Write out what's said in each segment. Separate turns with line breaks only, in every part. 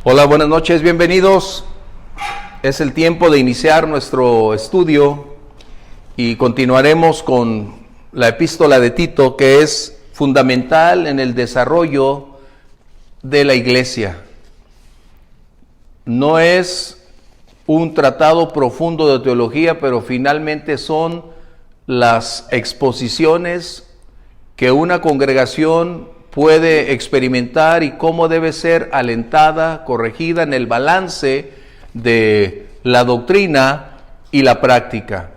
Hola, buenas noches, bienvenidos. Es el tiempo de iniciar nuestro estudio y continuaremos con la epístola de Tito, que es fundamental en el desarrollo de la iglesia. No es un tratado profundo de teología, pero finalmente son las exposiciones que una congregación puede experimentar y cómo debe ser alentada, corregida en el balance de la doctrina y la práctica.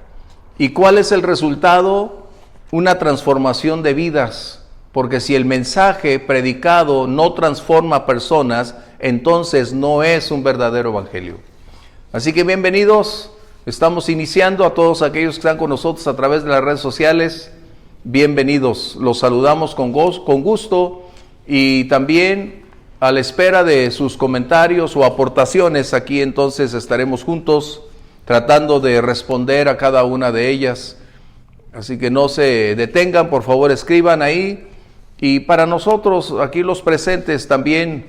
¿Y cuál es el resultado? Una transformación de vidas, porque si el mensaje predicado no transforma personas, entonces no es un verdadero evangelio. Así que bienvenidos, estamos iniciando a todos aquellos que están con nosotros a través de las redes sociales. Bienvenidos, los saludamos con gusto y también a la espera de sus comentarios o aportaciones. Aquí entonces estaremos juntos tratando de responder a cada una de ellas. Así que no se detengan, por favor escriban ahí. Y para nosotros aquí los presentes también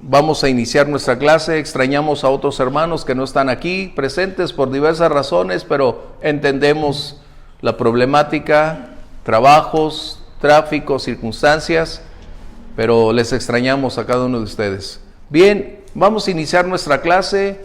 vamos a iniciar nuestra clase. Extrañamos a otros hermanos que no están aquí presentes por diversas razones, pero entendemos la problemática, trabajos, tráfico, circunstancias, pero les extrañamos a cada uno de ustedes. Bien, vamos a iniciar nuestra clase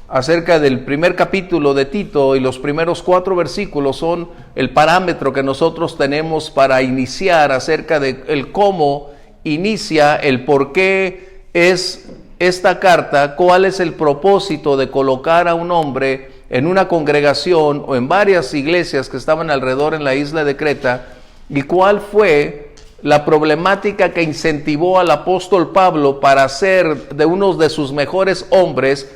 acerca del primer capítulo de Tito, y los primeros 4 versículos son el parámetro que nosotros tenemos para iniciar acerca de el cómo inicia, el por qué es esta carta, cuál es el propósito de colocar a un hombre en una congregación o en varias iglesias que estaban alrededor en la isla de Creta, y cuál fue la problemática que incentivó al apóstol Pablo para hacer de uno de sus mejores hombres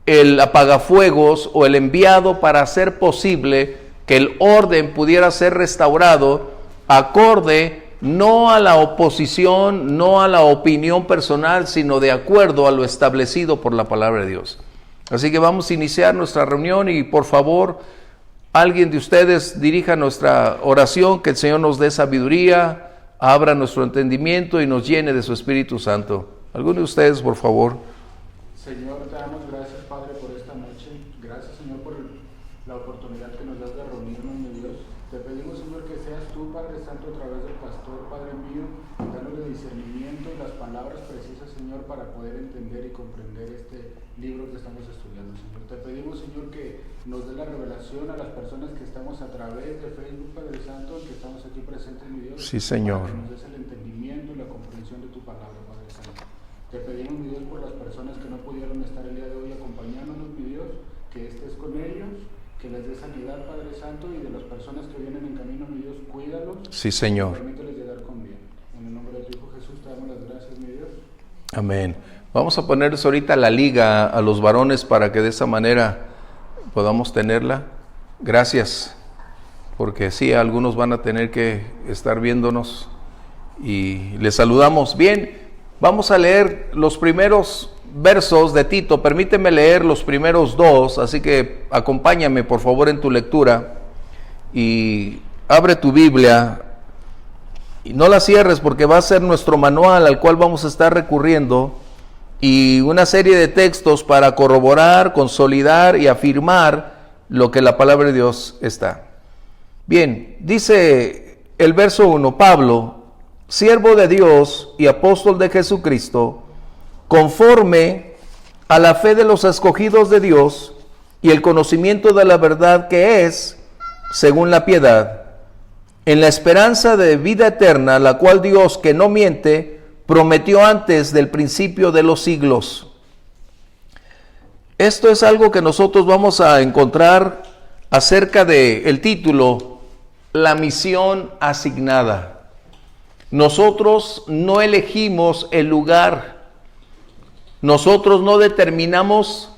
el apagafuegos o el enviado para hacer posible que el orden pudiera ser restaurado acorde no a la oposición, no a la opinión personal, sino de acuerdo a lo establecido por la palabra de Dios. Así que vamos a iniciar nuestra reunión y por favor, alguien de ustedes dirija nuestra oración, que el Señor nos dé sabiduría, abra nuestro entendimiento y nos llene de su Espíritu Santo. ¿Alguno de ustedes, por favor?
Señor, te damos gracias, Padre, por esta noche. Gracias, Señor, por la oportunidad que nos das de reunirnos, mi Dios. Te pedimos, Señor, que seas tú, Padre Santo, a través del pastor, Padre mío, dándole discernimiento y las palabras precisas, Señor, para poder entender y comprender este libro que estamos estudiando, Señor. Te pedimos, Señor, que nos dé la revelación a las personas que estamos a través de Facebook, Padre Santo, que estamos aquí presentes, mi Dios.
Sí, Señor.
Para que nos des el entendimiento y la comprensión de tu palabra, Padre Santo. Te pedimos, mi Dios, por las personas que no pudieron estar el día de hoy acompañándonos, mi Dios, que estés con ellos, que les des sanidad, Padre Santo, y de las personas que vienen en camino, mi Dios, cuídalos.
Sí, Señor.
Permíteles llegar con bien. En el nombre de tu Hijo Jesús te damos las gracias, mi Dios.
Amén. Vamos a ponerles ahorita la liga a los varones para que de esa manera podamos tenerla. Gracias, porque sí, algunos van a tener que estar viéndonos y les saludamos. Bien, vamos a leer los primeros versos de Tito. Permíteme leer los primeros 2, así que acompáñame por favor en tu lectura y abre tu Biblia y no la cierres, porque va a ser nuestro manual al cual vamos a estar recurriendo, y una serie de textos para corroborar, consolidar y afirmar lo que la palabra de Dios está. Bien, dice el verso 1, Pablo, siervo de Dios y apóstol de Jesucristo, conforme a la fe de los escogidos de Dios y el conocimiento de la verdad que es, según la piedad, en la esperanza de vida eterna, la cual Dios, que no miente, prometió antes del principio de los siglos. Esto es algo que nosotros vamos a encontrar acerca del título, la misión asignada. Nosotros no elegimos el lugar, nosotros no determinamos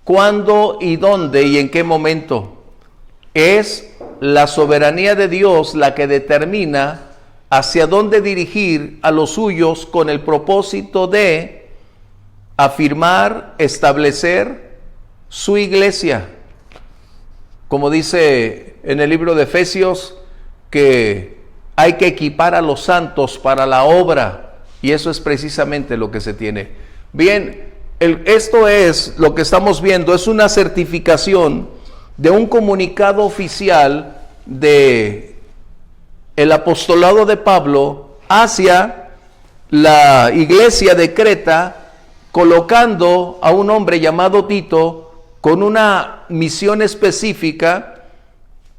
cuándo y dónde y en qué momento. Es la soberanía de Dios la que determina hacia dónde dirigir a los suyos con el propósito de afirmar, establecer su iglesia. Como dice en el libro de Efesios, que hay que equipar a los santos para la obra, y eso es precisamente lo que se tiene. Bien, esto es lo que estamos viendo, es una certificación de un comunicado oficial de el apostolado de Pablo hacia la iglesia de Creta, colocando a un hombre llamado Tito con una misión específica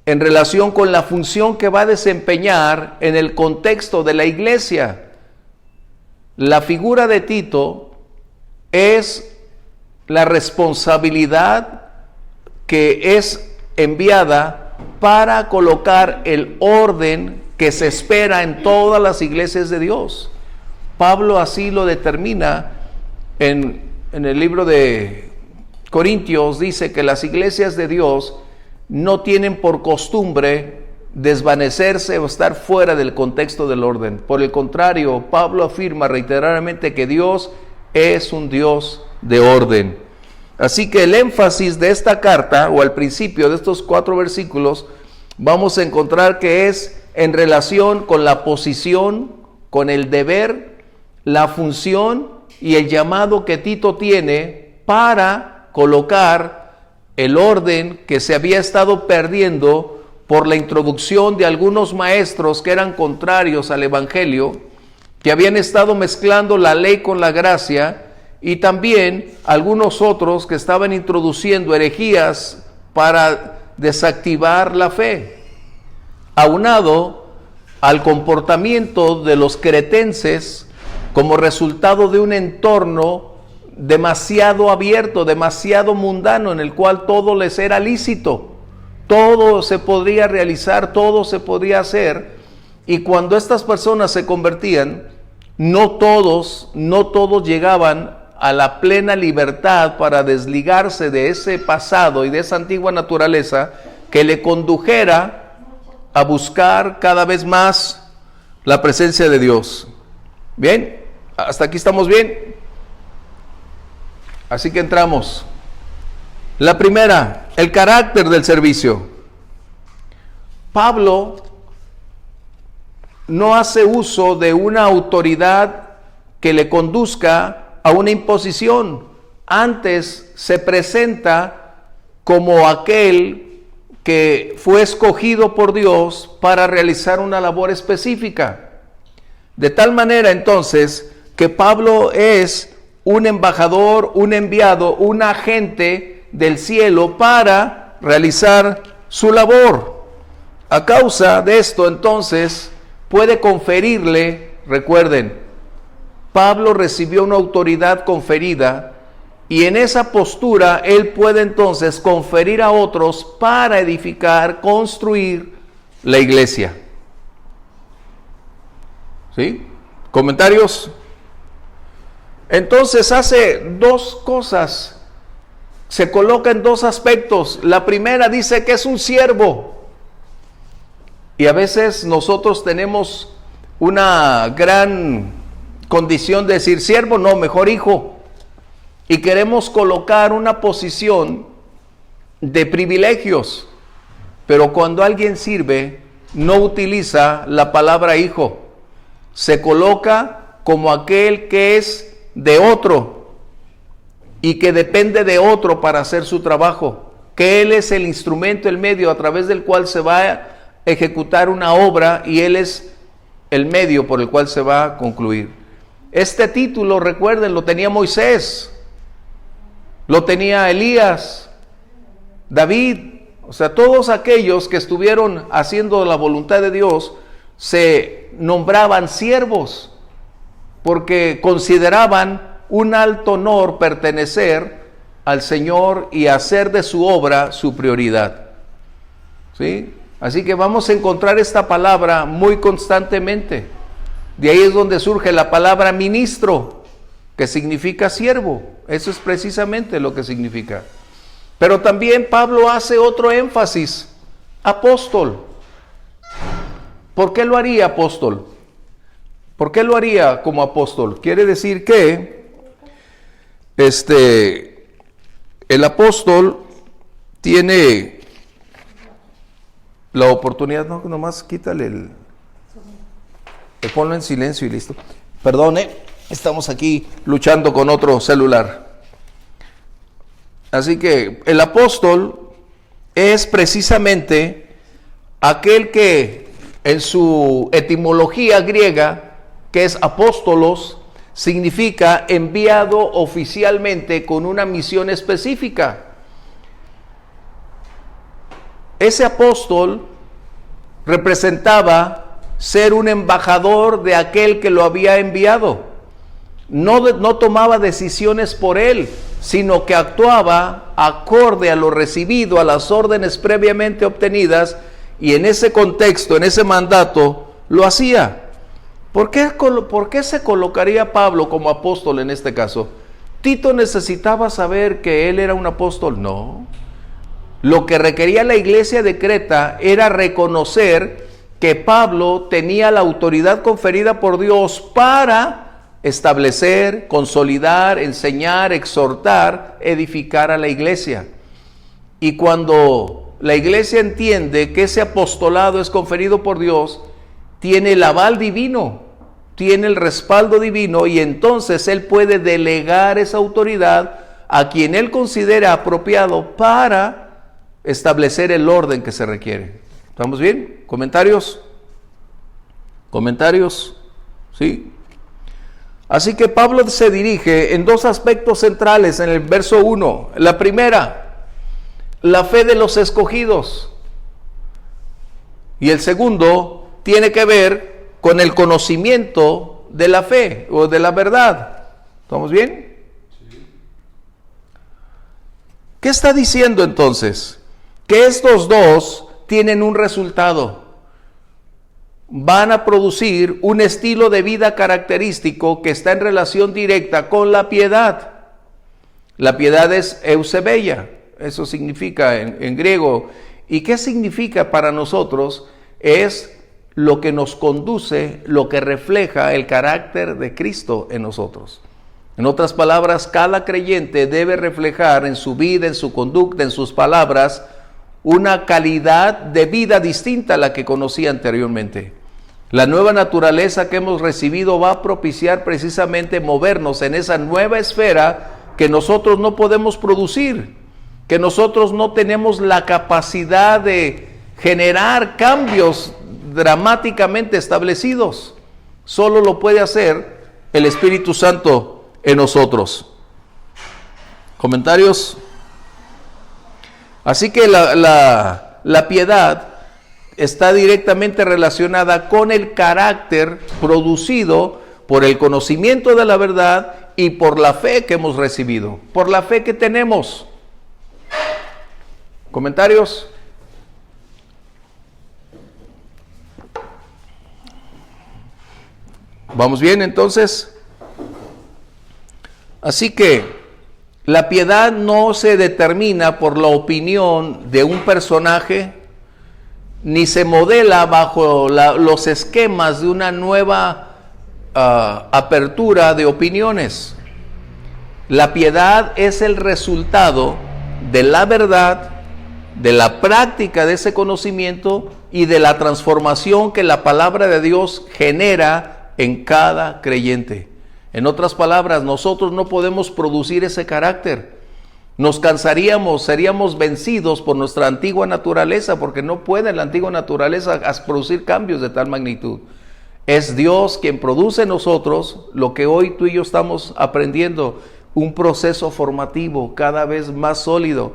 en relación con la función que va a desempeñar en el contexto de la iglesia. La figura de Tito es la responsabilidad que es enviada para colocar el orden que se espera en todas las iglesias de Dios. Pablo así lo determina en el libro de Corintios, dice que las iglesias de Dios no tienen por costumbre desvanecerse o estar fuera del contexto del orden. Por el contrario, Pablo afirma reiteradamente que Dios es un Dios de orden. Así que el énfasis de esta carta, o al principio de estos 4 versículos, vamos a encontrar que es en relación con la posición, con el deber, la función y el llamado que Tito tiene para colocar el orden que se había estado perdiendo por la introducción de algunos maestros que eran contrarios al evangelio, que habían estado mezclando la ley con la gracia, y también algunos otros que estaban introduciendo herejías para desactivar la fe, aunado al comportamiento de los cretenses como resultado de un entorno demasiado abierto, demasiado mundano, en el cual todo les era lícito, todo se podría realizar, todo se podía hacer, y cuando estas personas se convertían, no todos llegaban a la plena libertad para desligarse de ese pasado y de esa antigua naturaleza que le condujera a buscar cada vez más la presencia de Dios. Bien, hasta aquí estamos bien. Así que entramos. La primera, el carácter del servicio. Pablo no hace uso de una autoridad que le conduzca a una imposición. Antes se presenta como aquel que fue escogido por Dios para realizar una labor específica. De tal manera entonces que Pablo es un embajador, un enviado, un agente del cielo para realizar su labor. A causa de esto entonces puede conferirle, recuerden, Pablo recibió una autoridad conferida y en esa postura él puede entonces conferir a otros para edificar, construir la iglesia. ¿Sí? ¿Comentarios? Entonces hace 2 cosas, se coloca en 2 aspectos. La primera dice que es un siervo, y a veces nosotros tenemos una gran condición de decir siervo, no, mejor hijo, y queremos colocar una posición de privilegios, pero cuando alguien sirve no utiliza la palabra hijo, se coloca como aquel que es de otro y que depende de otro para hacer su trabajo, que él es el instrumento, el medio a través del cual se va a ejecutar una obra, y él es el medio por el cual se va a concluir. Este título, recuerden, lo tenía Moisés, lo tenía Elías, David, o sea, todos aquellos que estuvieron haciendo la voluntad de Dios se nombraban siervos, porque consideraban un alto honor pertenecer al Señor y hacer de su obra su prioridad. ¿Sí? Así que vamos a encontrar esta palabra muy constantemente. De ahí es donde surge la palabra ministro, que significa siervo. Eso es precisamente lo que significa. Pero también Pablo hace otro énfasis: apóstol. ¿Por qué lo haría apóstol? ¿Por qué lo haría como apóstol? Quiere decir que el apóstol tiene la oportunidad, no, nomás quítale ponlo en silencio y listo. Perdone, estamos aquí luchando con otro celular. Así que el apóstol es precisamente aquel que en su etimología griega, que es apóstolos, significa enviado oficialmente con una misión específica. Ese apóstol representaba ser un embajador de aquel que lo había enviado. No tomaba decisiones por él, sino que actuaba acorde a lo recibido, a las órdenes previamente obtenidas, y en ese contexto, en ese mandato, lo hacía. ¿Por qué se colocaría Pablo como apóstol en este caso? ¿Tito necesitaba saber que él era un apóstol? No. Lo que requería la iglesia de Creta era reconocer que Pablo tenía la autoridad conferida por Dios para establecer, consolidar, enseñar, exhortar, edificar a la iglesia. Y cuando la iglesia entiende que ese apostolado es conferido por Dios, tiene el aval divino, tiene el respaldo divino, y entonces él puede delegar esa autoridad a quien él considera apropiado para establecer el orden que se requiere. ¿Estamos bien? ¿Comentarios? ¿Comentarios? ¿Sí? Así que Pablo se dirige en dos aspectos centrales en el verso 1. La primera, la fe de los escogidos. Y el segundo tiene que ver con el conocimiento de la fe o de la verdad. ¿Estamos bien? Sí. ¿Qué está diciendo entonces? Que estos dos tienen un resultado. Van a producir un estilo de vida característico que está en relación directa con la piedad. La piedad es eusebeia, eso significa en griego. ¿Y qué significa para nosotros? Es lo que nos conduce, lo que refleja el carácter de Cristo en nosotros. En otras palabras, cada creyente debe reflejar en su vida, en su conducta, en sus palabras, una calidad de vida distinta a la que conocía anteriormente. La nueva naturaleza que hemos recibido va a propiciar precisamente movernos en esa nueva esfera que nosotros no podemos producir, que nosotros no tenemos la capacidad de generar cambios dramáticamente establecidos. Solo lo puede hacer el Espíritu Santo en nosotros. ¿Comentarios? Así que la piedad está directamente relacionada con el carácter producido por el conocimiento de la verdad y por la fe que hemos recibido, por la fe que tenemos. ¿Comentarios? ¿Vamos bien entonces? Así que la piedad no se determina por la opinión de un personaje, ni se modela bajo los esquemas de una nueva apertura de opiniones. La piedad es el resultado de la verdad, de la práctica de ese conocimiento y de la transformación que la palabra de Dios genera en cada creyente. En otras palabras, nosotros no podemos producir ese carácter. Nos cansaríamos, seríamos vencidos por nuestra antigua naturaleza, porque no puede la antigua naturaleza producir cambios de tal magnitud. Es Dios quien produce en nosotros lo que hoy tú y yo estamos aprendiendo, un proceso formativo cada vez más sólido,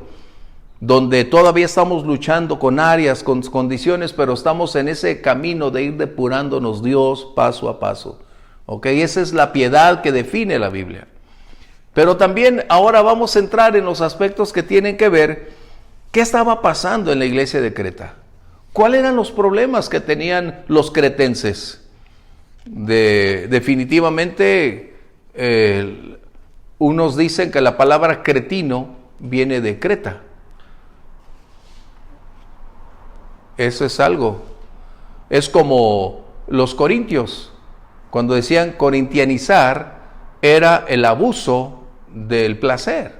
donde todavía estamos luchando con áreas, con condiciones, pero estamos en ese camino de ir depurándonos Dios paso a paso. ¿Ok? Esa es la piedad que define la Biblia. Pero también ahora vamos a entrar en los aspectos que tienen que ver qué estaba pasando en la iglesia de Creta. ¿Cuáles eran los problemas que tenían los cretenses? Definitivamente, unos dicen que la palabra cretino viene de Creta. Eso es algo. Es como los corintios. Cuando decían corintianizar, era el abuso del placer.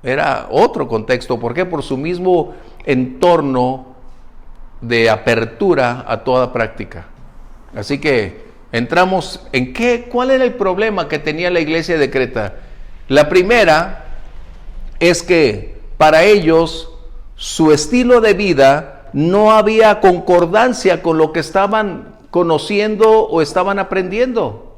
Era otro contexto. ¿Por qué? Por su mismo entorno de apertura a toda práctica. Así que entramos en ¿cuál era el problema que tenía la iglesia de Creta? La primera es que para ellos su estilo de vida no había concordancia con lo que estaban conociendo o estaban aprendiendo.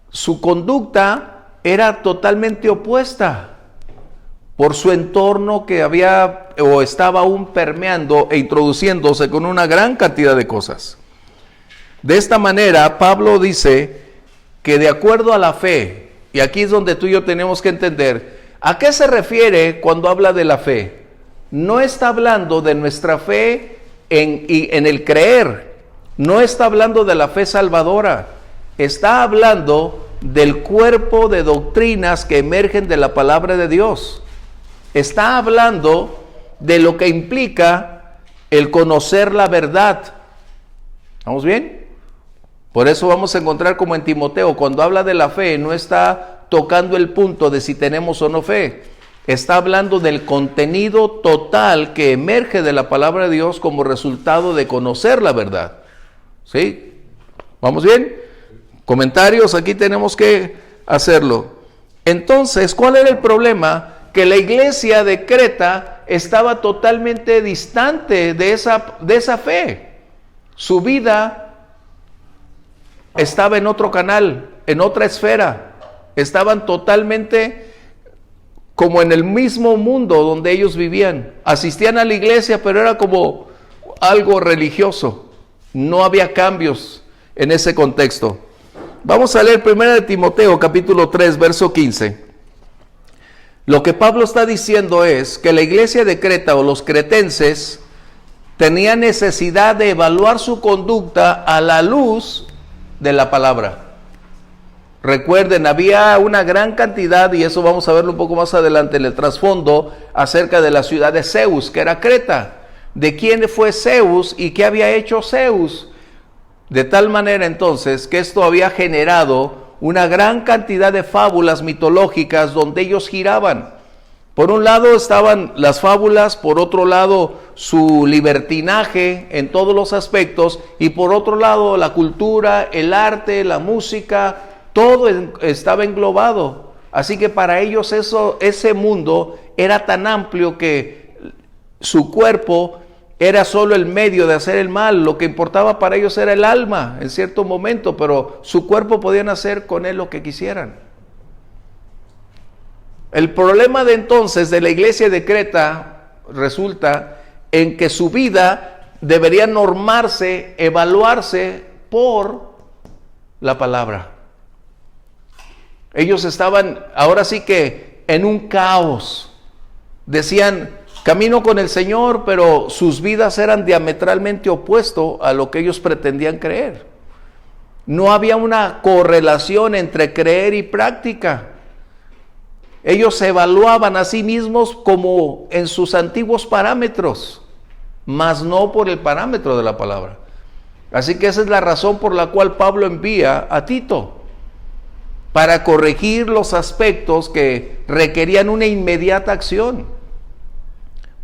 Su conducta era totalmente opuesta por su entorno que había o estaba aún permeando e introduciéndose con una gran cantidad de cosas. De esta manera, Pablo dice que de acuerdo a la fe, y aquí es donde tú y yo tenemos que entender, ¿a qué se refiere cuando habla de la fe? No está hablando de nuestra fe en el creer, no está hablando de la fe salvadora, está hablando del cuerpo de doctrinas que emergen de la palabra de Dios. Está hablando de lo que implica el conocer la verdad. ¿Vamos bien? Por eso vamos a encontrar como en Timoteo, cuando habla de la fe, no está tocando el punto de si tenemos o no fe. Está hablando del contenido total que emerge de la palabra de Dios como resultado de conocer la verdad. ¿Sí? ¿Vamos bien? Comentarios, aquí tenemos que hacerlo. Entonces, ¿cuál era el problema? Que la iglesia de Creta estaba totalmente distante de esa fe. Su vida estaba en otro canal, en otra esfera. Estaban totalmente como en el mismo mundo donde ellos vivían. Asistían a la iglesia, pero era como algo religioso. No había cambios en ese contexto. Vamos a leer 1 de Timoteo, capítulo 3, verso 15. Lo que Pablo está diciendo es que la iglesia de Creta o los cretenses tenían necesidad de evaluar su conducta a la luz de la palabra. Recuerden, había una gran cantidad, y eso vamos a verlo un poco más adelante en el trasfondo, acerca de la ciudad de Zeus, que era Creta. ¿De quién fue Zeus y qué había hecho Zeus? De tal manera entonces que esto había generado una gran cantidad de fábulas mitológicas donde ellos giraban. Por un lado estaban las fábulas, por otro lado su libertinaje en todos los aspectos, y por otro lado la cultura, el arte, la música, todo estaba englobado. Así que para ellos ese mundo era tan amplio que su cuerpo era solo el medio de hacer el mal. Lo que importaba para ellos era el alma en cierto momento, pero su cuerpo podían hacer con él lo que quisieran. El problema de entonces de la iglesia de Creta resulta en que su vida debería normarse, evaluarse por la palabra. Ellos estaban ahora sí que en un caos. Decían, camino con el Señor, pero sus vidas eran diametralmente opuestos a lo que ellos pretendían creer. No había una correlación entre creer y práctica. Ellos se evaluaban a sí mismos como en sus antiguos parámetros, mas no por el parámetro de la palabra. Así que esa es la razón por la cual Pablo envía a Tito, para corregir los aspectos que requerían una inmediata acción.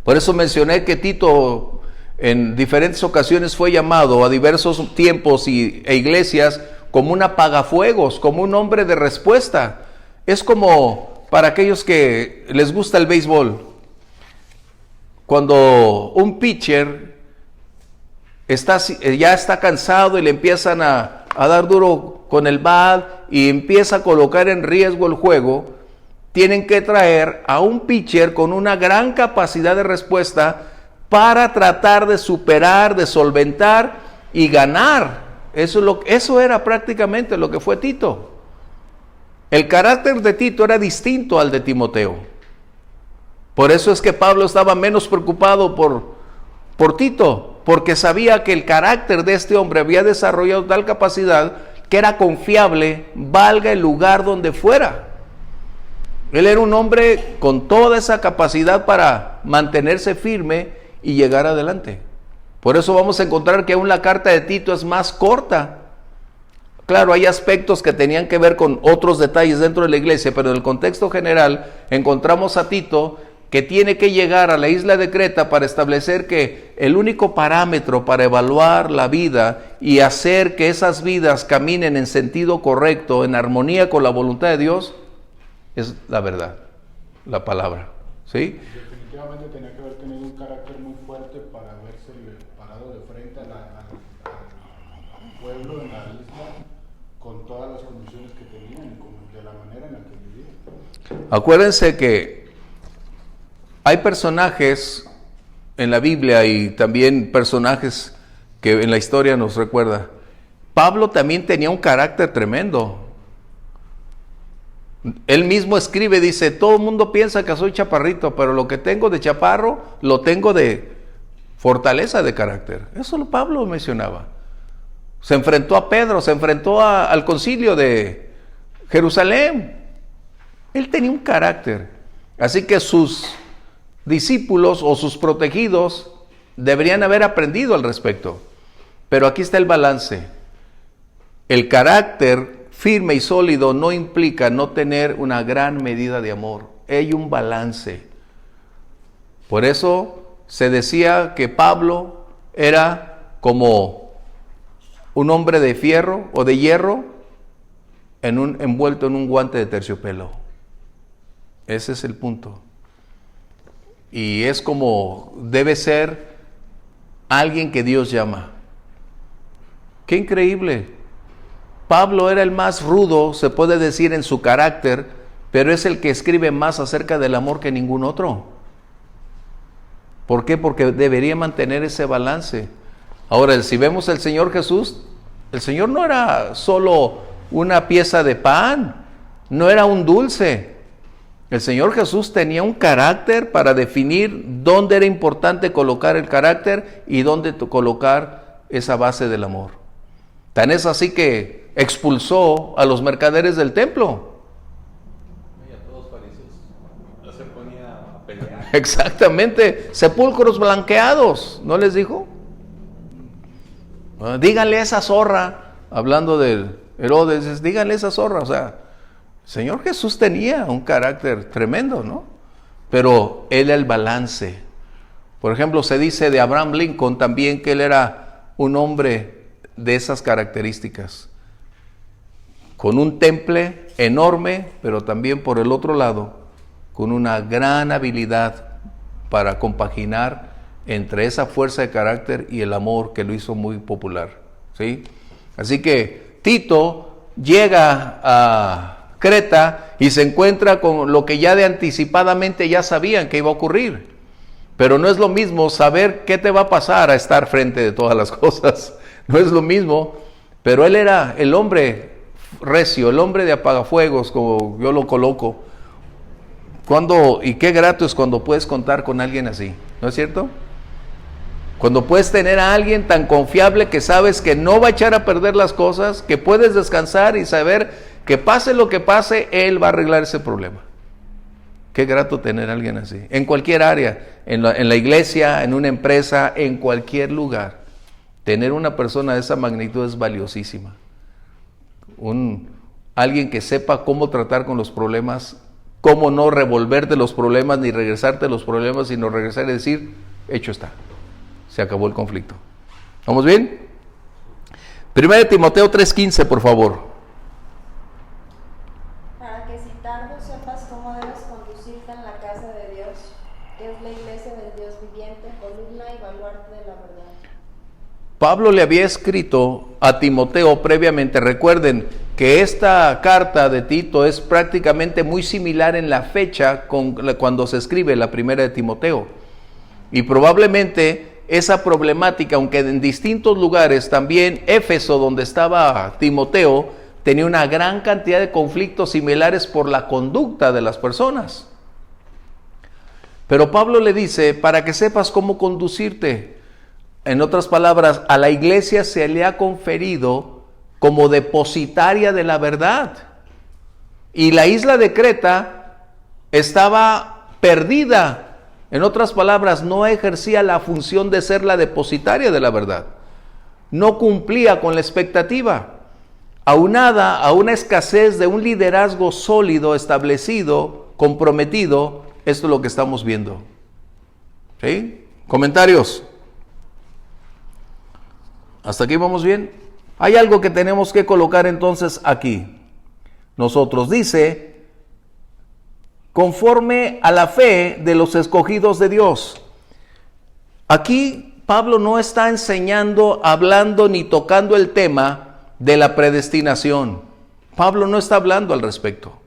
Por eso mencioné que Tito en diferentes ocasiones fue llamado a diversos tiempos e iglesias como un apagafuegos, como un hombre de respuesta. Es como para aquellos que les gusta el béisbol. Cuando un pitcher ya está cansado y le empiezan a dar duro con el bat y empieza a colocar en riesgo el juego, tienen que traer a un pitcher con una gran capacidad de respuesta para tratar de superar, de solventar y ganar. Eso era prácticamente lo que fue Tito. El carácter de Tito era distinto al de Timoteo. Por eso es que Pablo estaba menos preocupado por Tito, porque sabía que el carácter de este hombre había desarrollado tal capacidad que era confiable, valga el lugar donde fuera. Él era un hombre con toda esa capacidad para mantenerse firme y llegar adelante. Por eso vamos a encontrar que aún la carta de Tito es más corta. Claro, hay aspectos que tenían que ver con otros detalles dentro de la iglesia, pero en el contexto general encontramos a Tito que tiene que llegar a la isla de Creta para establecer que el único parámetro para evaluar la vida y hacer que esas vidas caminen en sentido correcto, en armonía con la voluntad de Dios, es la verdad, la palabra, ¿sí?
Definitivamente tenía que haber tenido un carácter muy fuerte para haberse parado de frente al pueblo en la isla con todas las condiciones que tenían, de la manera en la que vivían.
Acuérdense que hay personajes en la Biblia y también personajes que en la historia nos recuerda. Pablo también tenía un carácter tremendo. Él mismo escribe, dice, todo el mundo piensa que soy chaparrito, pero lo que tengo de chaparro, lo tengo de fortaleza de carácter. Eso Pablo mencionaba. Se enfrentó a Pedro, se enfrentó al concilio de Jerusalén. Él tenía un carácter. Así que sus discípulos o sus protegidos deberían haber aprendido al respecto. Pero aquí está el balance. El carácter firme y sólido no implica no tener una gran medida de amor. Hay un balance. Por eso se decía que Pablo era como un hombre de fierro o de hierro envuelto en un guante de terciopelo. Ese es el punto. Y es como debe ser alguien que Dios llama. ¡Qué increíble! Pablo era el más rudo, se puede decir, en su carácter, pero es el que escribe más acerca del amor que ningún otro. ¿Por qué? Porque debería mantener ese balance. Ahora, si vemos al Señor Jesús, el Señor no era solo una pieza de pan, no era un dulce. El Señor Jesús tenía un carácter para definir dónde era importante colocar el carácter y dónde colocar esa base del amor. Tan es así que expulsó a los mercaderes del templo.
Y a todos fariseos. Ya se ponía a pelear.
Exactamente, sepulcros blanqueados, ¿no les dijo? Díganle a esa zorra, hablando de Herodes, díganle a esa zorra, o sea, el Señor Jesús tenía un carácter tremendo, ¿no? Pero él el balance. Por ejemplo, se dice de Abraham Lincoln también que él era un hombre de esas características, con un temple enorme, pero también por el otro lado, con una gran habilidad para compaginar entre esa fuerza de carácter y el amor que lo hizo muy popular, ¿sí? Así que Tito llega a Creta y se encuentra con lo que ya de anticipadamente ya sabían que iba a ocurrir, pero no es lo mismo saber qué te va a pasar a estar frente de todas las cosas. No es lo mismo, pero él era el hombre recio, el hombre de apagafuegos, como yo lo coloco. Y qué grato es cuando puedes contar con alguien así, ¿no es cierto? Cuando puedes tener a alguien tan confiable que sabes que no va a echar a perder las cosas, que puedes descansar y saber que pase lo que pase, él va a arreglar ese problema. Qué grato tener a alguien así, en cualquier área, en la iglesia, en una empresa, en cualquier lugar. Tener una persona de esa magnitud es valiosísima. Alguien que sepa cómo tratar con los problemas, cómo no revolverte los problemas ni regresarte los problemas, sino regresar y decir, hecho está, se acabó el conflicto. ¿Vamos bien? 1 Timoteo 3:15, por favor.
Para que si tardo sepas cómo debes conducirte en la casa de Dios, que es la iglesia del Dios viviente, columna y baluarte de la verdad.
Pablo le había escrito a Timoteo previamente. Recuerden que esta carta de Tito es prácticamente muy similar en la fecha cuando se escribe la primera de Timoteo. Y probablemente esa problemática, aunque en distintos lugares, también Éfeso, donde estaba Timoteo, tenía una gran cantidad de conflictos similares por la conducta de las personas. Pero Pablo le dice, para que sepas cómo conducirte. En otras palabras, a la iglesia se le ha conferido como depositaria de la verdad. Y la isla de Creta estaba perdida. En otras palabras, no ejercía la función de ser la depositaria de la verdad. No cumplía con la expectativa. Aunada a una escasez de un liderazgo sólido, establecido, comprometido, esto es lo que estamos viendo. ¿Sí? ¿Comentarios? ¿Hasta aquí vamos bien? Hay algo que tenemos que colocar entonces aquí. Nosotros dice, conforme a la fe de los escogidos de Dios. Aquí Pablo no está enseñando, hablando ni tocando el tema de la predestinación. Pablo no está hablando al respecto.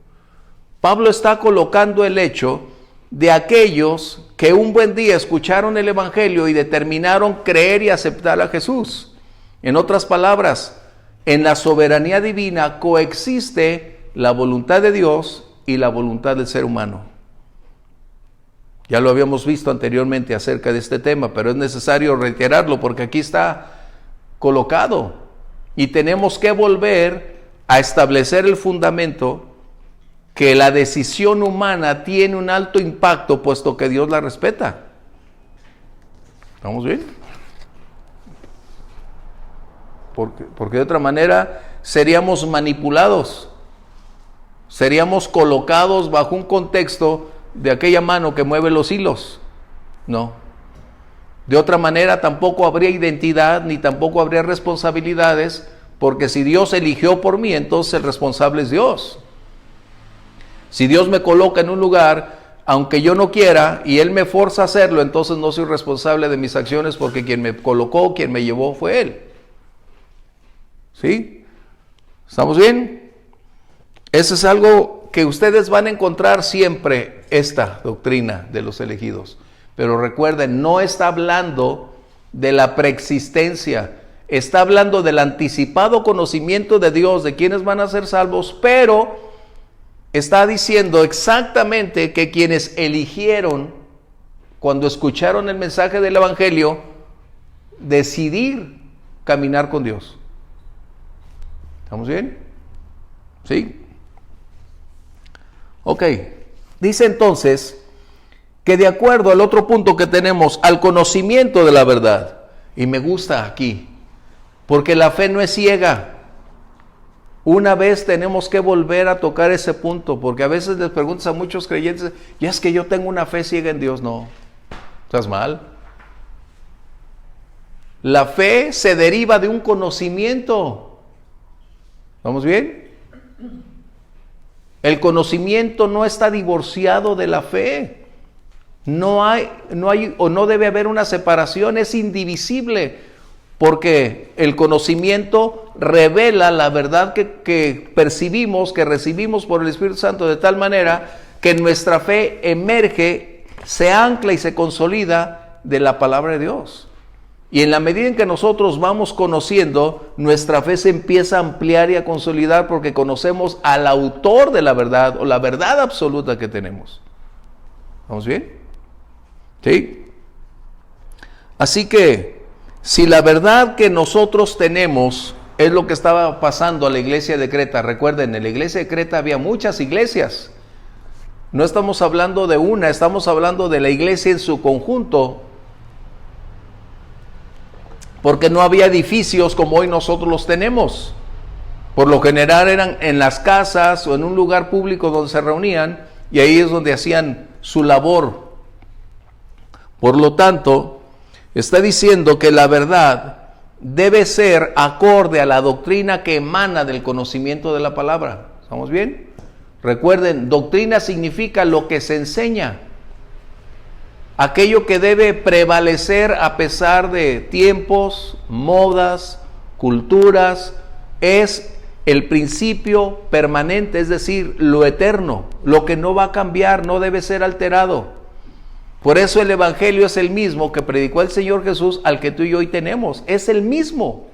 Pablo está colocando el hecho de aquellos que un buen día escucharon el Evangelio y determinaron creer y aceptar a Jesús. En otras palabras, en la soberanía divina coexiste la voluntad de Dios y la voluntad del ser humano. Ya lo habíamos visto anteriormente acerca de este tema, pero es necesario reiterarlo porque aquí está colocado y tenemos que volver a establecer el fundamento que la decisión humana tiene un alto impacto puesto que Dios la respeta. ¿Estamos bien? Porque de otra manera seríamos manipulados, seríamos colocados bajo un contexto de aquella mano que mueve los hilos. No. De otra manera tampoco habría identidad ni tampoco habría responsabilidades, porque si Dios eligió por mí, entonces el responsable es Dios. Si Dios me coloca en un lugar, aunque yo no quiera, y Él me forza a hacerlo, entonces no soy responsable de mis acciones, porque quien me colocó, quien me llevó fue Él. ¿Sí? ¿Estamos bien? Eso es algo que ustedes van a encontrar siempre, esta doctrina de los elegidos. Pero recuerden, no está hablando de la preexistencia, está hablando del anticipado conocimiento de Dios, de quienes van a ser salvos, pero está diciendo exactamente que quienes eligieron, cuando escucharon el mensaje del Evangelio, decidir caminar con Dios. ¿Estamos bien? ¿Sí? Ok. Dice entonces que de acuerdo al otro punto que tenemos, al conocimiento de la verdad, y me gusta aquí, porque la fe no es ciega. Una vez tenemos que volver a tocar ese punto, porque a veces les preguntas a muchos creyentes, ya es que yo tengo una fe ciega en Dios. No, estás mal. La fe se deriva de un conocimiento. ¿Vamos bien? El conocimiento no está divorciado de la fe. No hay o no debe haber una separación, es indivisible, porque el conocimiento revela la verdad que percibimos, que recibimos por el Espíritu Santo, de tal manera que nuestra fe emerge, se ancla y se consolida de la palabra de Dios. Y en la medida en que nosotros vamos conociendo, nuestra fe se empieza a ampliar y a consolidar porque conocemos al autor de la verdad o la verdad absoluta que tenemos. ¿Vamos bien? ¿Sí? Así que, si la verdad que nosotros tenemos es lo que estaba pasando a la iglesia de Creta, recuerden, en la iglesia de Creta había muchas iglesias. No estamos hablando de una, estamos hablando de la iglesia en su conjunto, porque no había edificios como hoy nosotros los tenemos. Por lo general eran en las casas o en un lugar público donde se reunían, y ahí es donde hacían su labor. Por lo tanto, está diciendo que la verdad debe ser acorde a la doctrina que emana del conocimiento de la palabra. ¿Estamos bien? Recuerden, doctrina significa lo que se enseña. Aquello que debe prevalecer a pesar de tiempos, modas, culturas, es el principio permanente, es decir, lo eterno, lo que no va a cambiar, no debe ser alterado. Por eso el Evangelio es el mismo que predicó el Señor Jesús, al que tú y yo hoy tenemos. Es el mismo,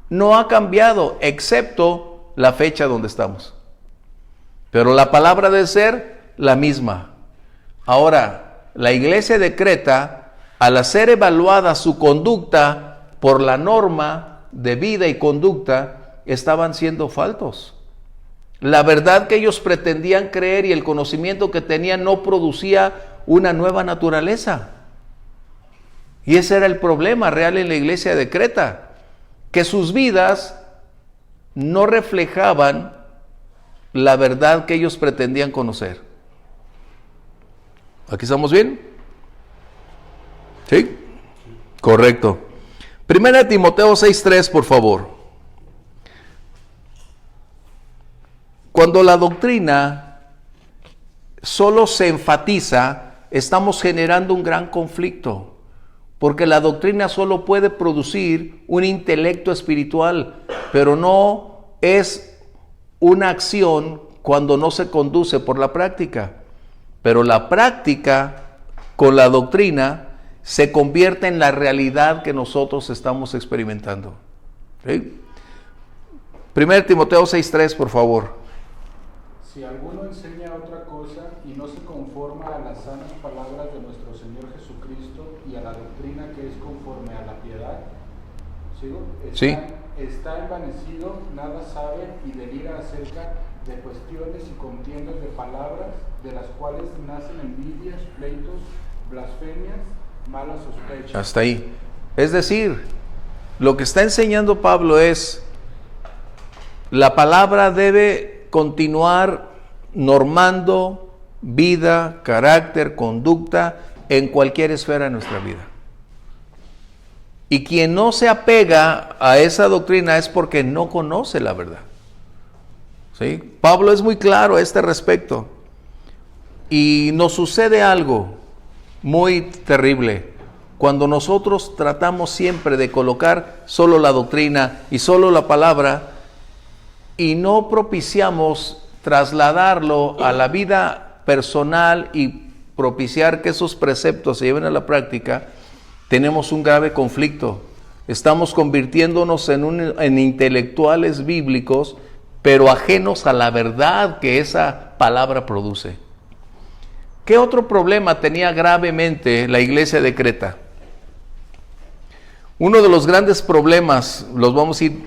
no ha cambiado, excepto la fecha donde estamos. Pero la palabra debe ser la misma. Ahora, la iglesia de Creta, al hacer evaluada su conducta por la norma de vida y conducta, estaban siendo faltos. La verdad que ellos pretendían creer y el conocimiento que tenían no producía una nueva naturaleza. Y ese era el problema real en la iglesia de Creta, que sus vidas no reflejaban la verdad que ellos pretendían conocer. ¿Aquí estamos bien? ¿Sí? Correcto. Primera de Timoteo 6:3, por favor. Cuando la doctrina solo se enfatiza, estamos generando un gran conflicto, porque la doctrina solo puede producir un intelecto espiritual, pero no es una acción cuando no se conduce por la práctica. Pero la práctica con la doctrina se convierte en la realidad que nosotros estamos experimentando. ¿Sí? 1 Timoteo 6:3, por favor.
Si alguno enseña otra cosa y no se conforma a las sanas palabras de nuestro Señor Jesucristo y a la doctrina que es conforme a la piedad, ¿sigo? Está envanecido, nada sabe y delira acerca de cuestiones y contiendas de palabras, de las cuales nacen envidias, pleitos, blasfemias, malas sospechas.
Hasta ahí. Es decir, lo que está enseñando Pablo es, la palabra debe continuar normando vida, carácter, conducta en cualquier esfera de nuestra vida. Y quien no se apega a esa doctrina es porque no conoce la verdad. ¿Sí? Pablo es muy claro a este respecto. Y nos sucede algo muy terrible cuando nosotros tratamos siempre de colocar solo la doctrina y solo la palabra y no propiciamos trasladarlo a la vida personal y propiciar que esos preceptos se lleven a la práctica. Tenemos un grave conflicto. Estamos convirtiéndonos en intelectuales bíblicos, pero ajenos a la verdad que esa palabra produce. ¿Qué otro problema tenía gravemente la iglesia de Creta? Uno de los grandes problemas, los vamos a ir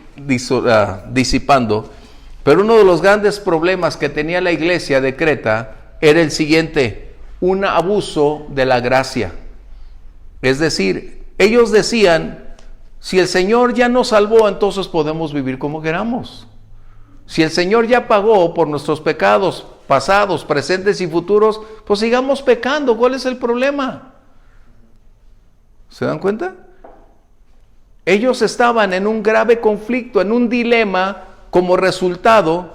disipando, pero uno de los grandes problemas que tenía la iglesia de Creta era el siguiente: un abuso de la gracia. Es decir, ellos decían, si el Señor ya nos salvó, entonces podemos vivir como queramos. Si el Señor ya pagó por nuestros pecados pasados, presentes y futuros, pues sigamos pecando. ¿Cuál es el problema? ¿Se dan cuenta? Ellos estaban en un grave conflicto, en un dilema como resultado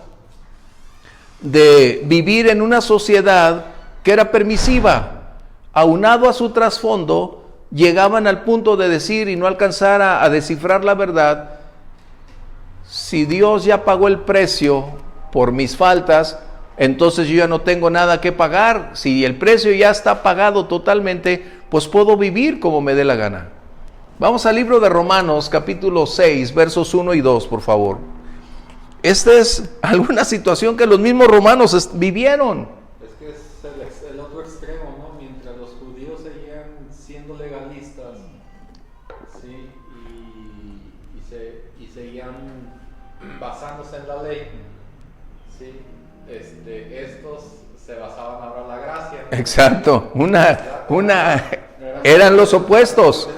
de vivir en una sociedad que era permisiva. Aunado a su trasfondo, llegaban al punto de decir y no alcanzar a descifrar la verdad: si Dios ya pagó el precio por mis faltas, entonces yo ya no tengo nada que pagar. Si el precio ya está pagado totalmente, pues puedo vivir como me dé la gana. Vamos al libro de Romanos, capítulo 6, versos 1 y 2, por favor. Esta es alguna situación que los mismos romanos vivieron.
Es que es el otro extremo, ¿no? Mientras los judíos seguían siendo legalistas, ¿sí? y seguían basándose en la ley, ¿sí? Estos se basaban ahora en la gracia.
Exacto, eran los opuestos.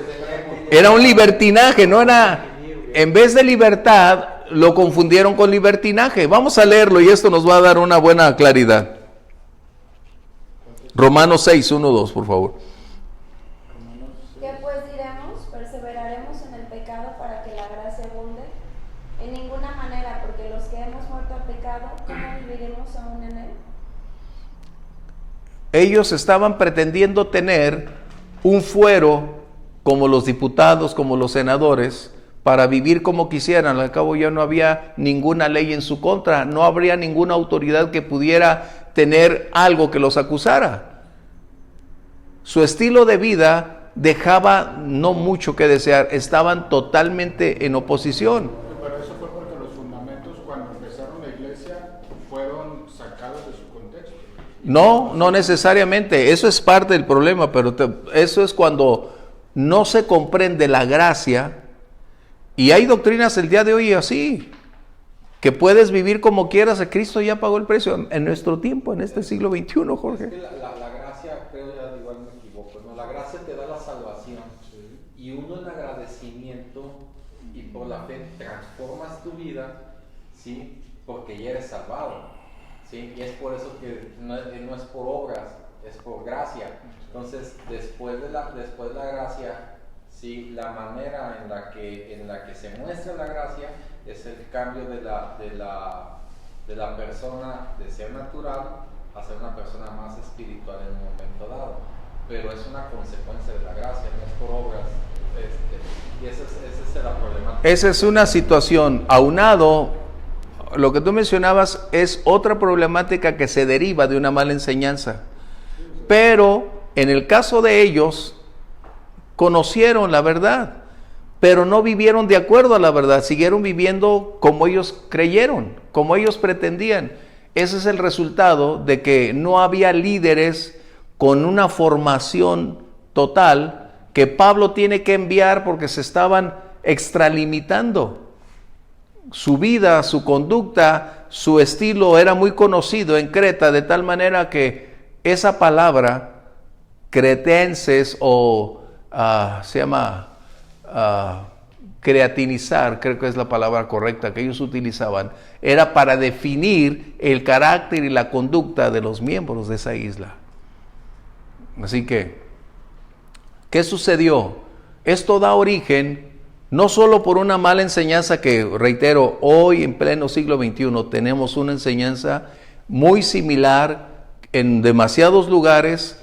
Era un libertinaje, no era, en vez de libertad, lo confundieron con libertinaje. Vamos a leerlo y esto nos va a dar una buena claridad. Romanos 6, 1, 2, por favor.
¿Qué pues diremos? ¿Perseveraremos en el pecado para que la gracia abunde? En ninguna manera, porque los que hemos muerto al pecado, ¿cómo viviremos aún en él?
Ellos estaban pretendiendo tener un fuero como los diputados, como los senadores, para vivir como quisieran. Al cabo ya no había ninguna ley en su contra, no habría ninguna autoridad que pudiera tener algo que los acusara. Su estilo de vida dejaba no mucho que desear, estaban totalmente en oposición.
Pero eso fue porque los fundamentos, cuando empezaron la iglesia, fueron sacados de su contexto.
No, no necesariamente, eso es parte del problema, pero eso es cuando no se comprende la gracia. Y hay doctrinas el día de hoy así, que puedes vivir como quieras, Cristo ya pagó el precio en nuestro tiempo, en este siglo XXI, Jorge.
Es que la gracia, creo, ya igual me equivoco, ¿no? La gracia te da la salvación, ¿sí? Y uno en agradecimiento y por la fe transformas tu vida, ¿sí? Porque ya eres salvado, ¿sí? Y es por eso que no es por obras, es por gracia. Entonces, después de la gracia, sí, la manera en la que se muestra la gracia es el cambio de la persona de ser natural a ser una persona más espiritual en un momento dado, pero es una consecuencia de la gracia, no es por obras, y esa es la problemática.
Esa es una situación. Aunado, lo que tú mencionabas es otra problemática que se deriva de una mala enseñanza, pero en el caso de ellos conocieron la verdad, pero no vivieron de acuerdo a la verdad, siguieron viviendo como ellos creyeron, como ellos pretendían. Ese es el resultado de que no había líderes con una formación total que Pablo tiene que enviar porque se estaban extralimitando. Su vida, su conducta, su estilo era muy conocido en Creta, de tal manera que esa palabra, cretenses o se llama creatinizar, creo que es la palabra correcta que ellos utilizaban, era para definir el carácter y la conducta de los miembros de esa isla. Así que, ¿qué sucedió? Esto da origen no solo por una mala enseñanza que, reitero, hoy en pleno siglo XXI tenemos una enseñanza muy similar en demasiados lugares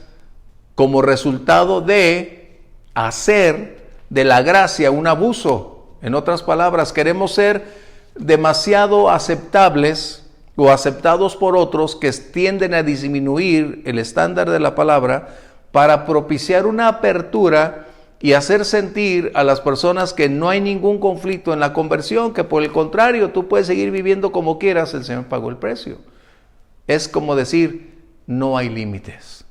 como resultado de hacer de la gracia un abuso. En otras palabras, queremos ser demasiado aceptables o aceptados por otros que tienden a disminuir el estándar de la palabra para propiciar una apertura y hacer sentir a las personas que no hay ningún conflicto en la conversión, que por el contrario tú puedes seguir viviendo como quieras, el Señor pagó el precio. Es como decir, no hay límites.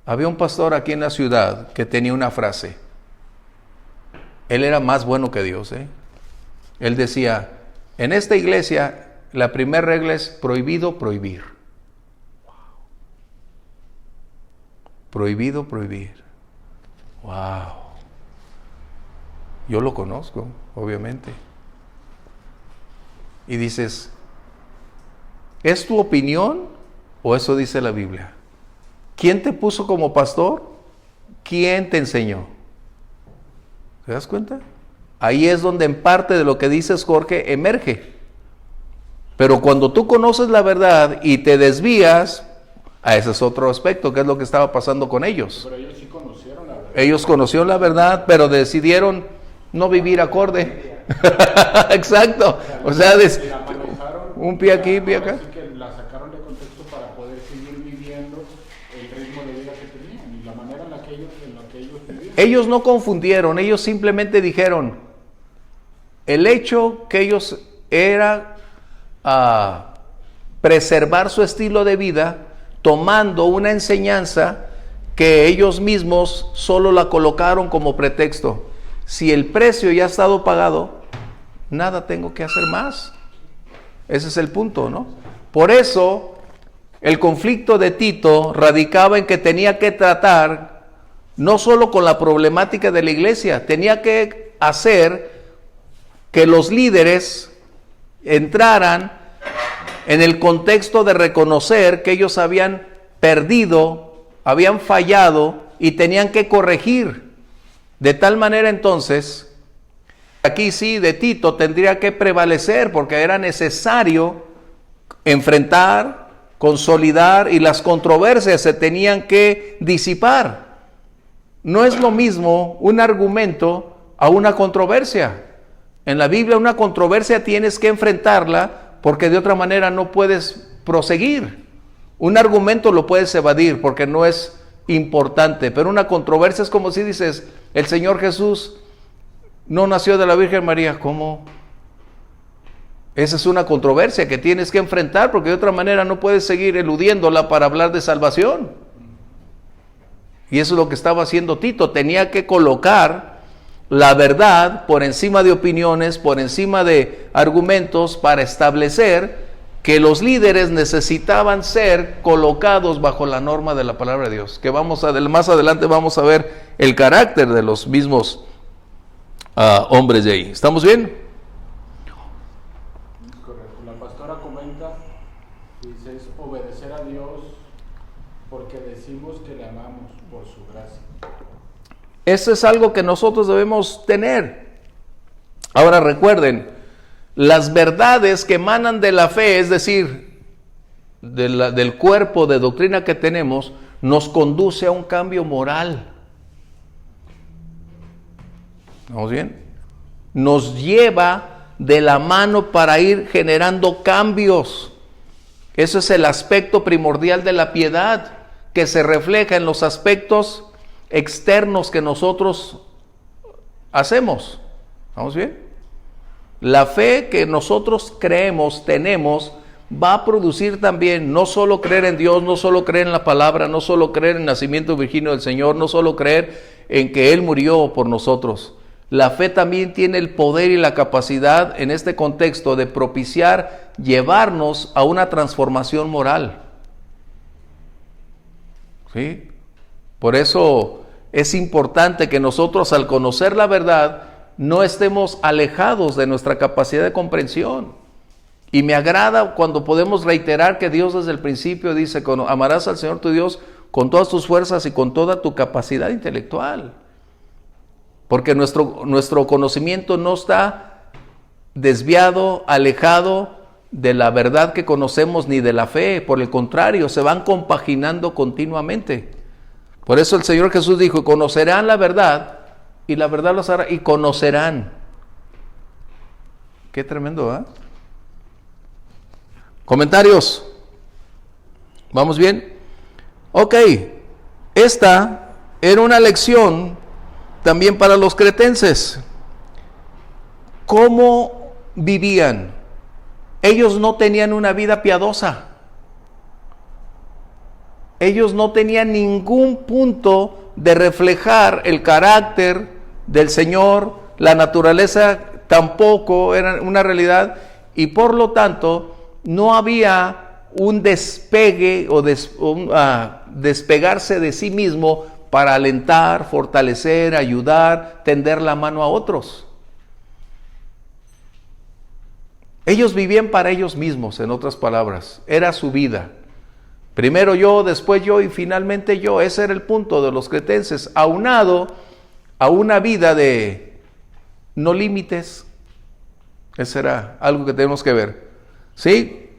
Había un pastor aquí en la ciudad que tenía una frase. Él era más bueno que Dios, Él decía, en esta iglesia la primera regla es prohibido prohibir. Prohibido prohibir. Wow. Yo lo conozco, obviamente. Y dices, ¿es tu opinión o eso dice la Biblia? ¿Quién te puso como pastor? ¿Quién te enseñó? ¿Te das cuenta? Ahí es donde en parte de lo que dices, Jorge, emerge. Pero cuando tú conoces la verdad y te desvías, ese es otro aspecto, que es lo que estaba pasando con ellos.
Pero ellos sí conocieron la verdad.
Ellos conocieron la verdad, pero decidieron no vivir acorde. Exacto. O sea,
La manejaron,
un pie aquí, un pie acá.
Así que la sacaron de contexto para poder seguir viviendo el ritmo de vida que tenían y la manera en la que ellos vivían.
Ellos no confundieron, ellos simplemente dijeron, el hecho que ellos era preservar su estilo de vida, tomando una enseñanza que ellos mismos solo la colocaron como pretexto. Si el precio ya ha estado pagado, nada tengo que hacer más. Ese es el punto, ¿no? Por eso, el conflicto de Tito radicaba en que tenía que tratar no solo con la problemática de la iglesia, tenía que hacer que los líderes entraran en el contexto de reconocer que ellos habían perdido, habían fallado y tenían que corregir. De tal manera entonces, aquí sí de Tito tendría que prevalecer porque era necesario enfrentar, consolidar y las controversias se tenían que disipar. No es lo mismo un argumento a una controversia. En la Biblia una controversia tienes que enfrentarla porque de otra manera no puedes proseguir. Un argumento lo puedes evadir porque no es importante, pero una controversia es como si dices, el Señor Jesús no nació de la Virgen María. ¿Cómo? Esa es una controversia que tienes que enfrentar porque de otra manera no puedes seguir eludiéndola para hablar de salvación. Y eso es lo que estaba haciendo Tito, tenía que colocar la verdad por encima de opiniones, por encima de argumentos para establecer que los líderes necesitaban ser colocados bajo la norma de la palabra de Dios. Que más adelante vamos a ver el carácter de los mismos hombres de ahí. ¿Estamos bien?
Correcto. La pastora comenta, dice, es obedecer a Dios porque decimos que le amamos por su gracia.
Eso es algo que nosotros debemos tener. Ahora recuerden, las verdades que emanan de la fe, es decir, del cuerpo de doctrina que tenemos nos conduce a un cambio moral. ¿Vamos bien? Nos lleva de la mano para ir generando cambios. Ese es el aspecto primordial de la piedad, que se refleja en los aspectos externos que nosotros hacemos. ¿Vamos bien? La fe que nosotros creemos, tenemos, va a producir también no solo creer en Dios, no solo creer en la palabra, no solo creer en el nacimiento virginio del Señor, no solo creer en que Él murió por nosotros. La fe también tiene el poder y la capacidad en este contexto de propiciar, llevarnos a una transformación moral. ¿Sí? Por eso es importante que nosotros, al conocer la verdad, no estemos alejados de nuestra capacidad de comprensión. Y me agrada cuando podemos reiterar que Dios desde el principio dice: amarás al Señor tu Dios con todas tus fuerzas y con toda tu capacidad intelectual. Porque nuestro conocimiento no está desviado, alejado de la verdad que conocemos ni de la fe. Por el contrario, se van compaginando continuamente. Por eso el Señor Jesús dijo: conocerán la verdad y la verdad los hará, y conocerán. Qué tremendo, ¿eh? Comentarios. ¿Vamos bien? Ok, esta era una lección también para los cretenses. ¿Cómo vivían? Ellos no tenían una vida piadosa. Ellos no tenían ningún punto de reflejar el carácter del Señor, la naturaleza tampoco era una realidad, y por lo tanto no había un despegue o despegarse de sí mismo para alentar, fortalecer, ayudar, tender la mano a otros. Ellos vivían para ellos mismos, en otras palabras, era su vida. Primero yo, después yo y finalmente yo. Ese era el punto de los cretenses, aunado a una vida de no límites. Eso era algo que tenemos que ver. ¿Sí?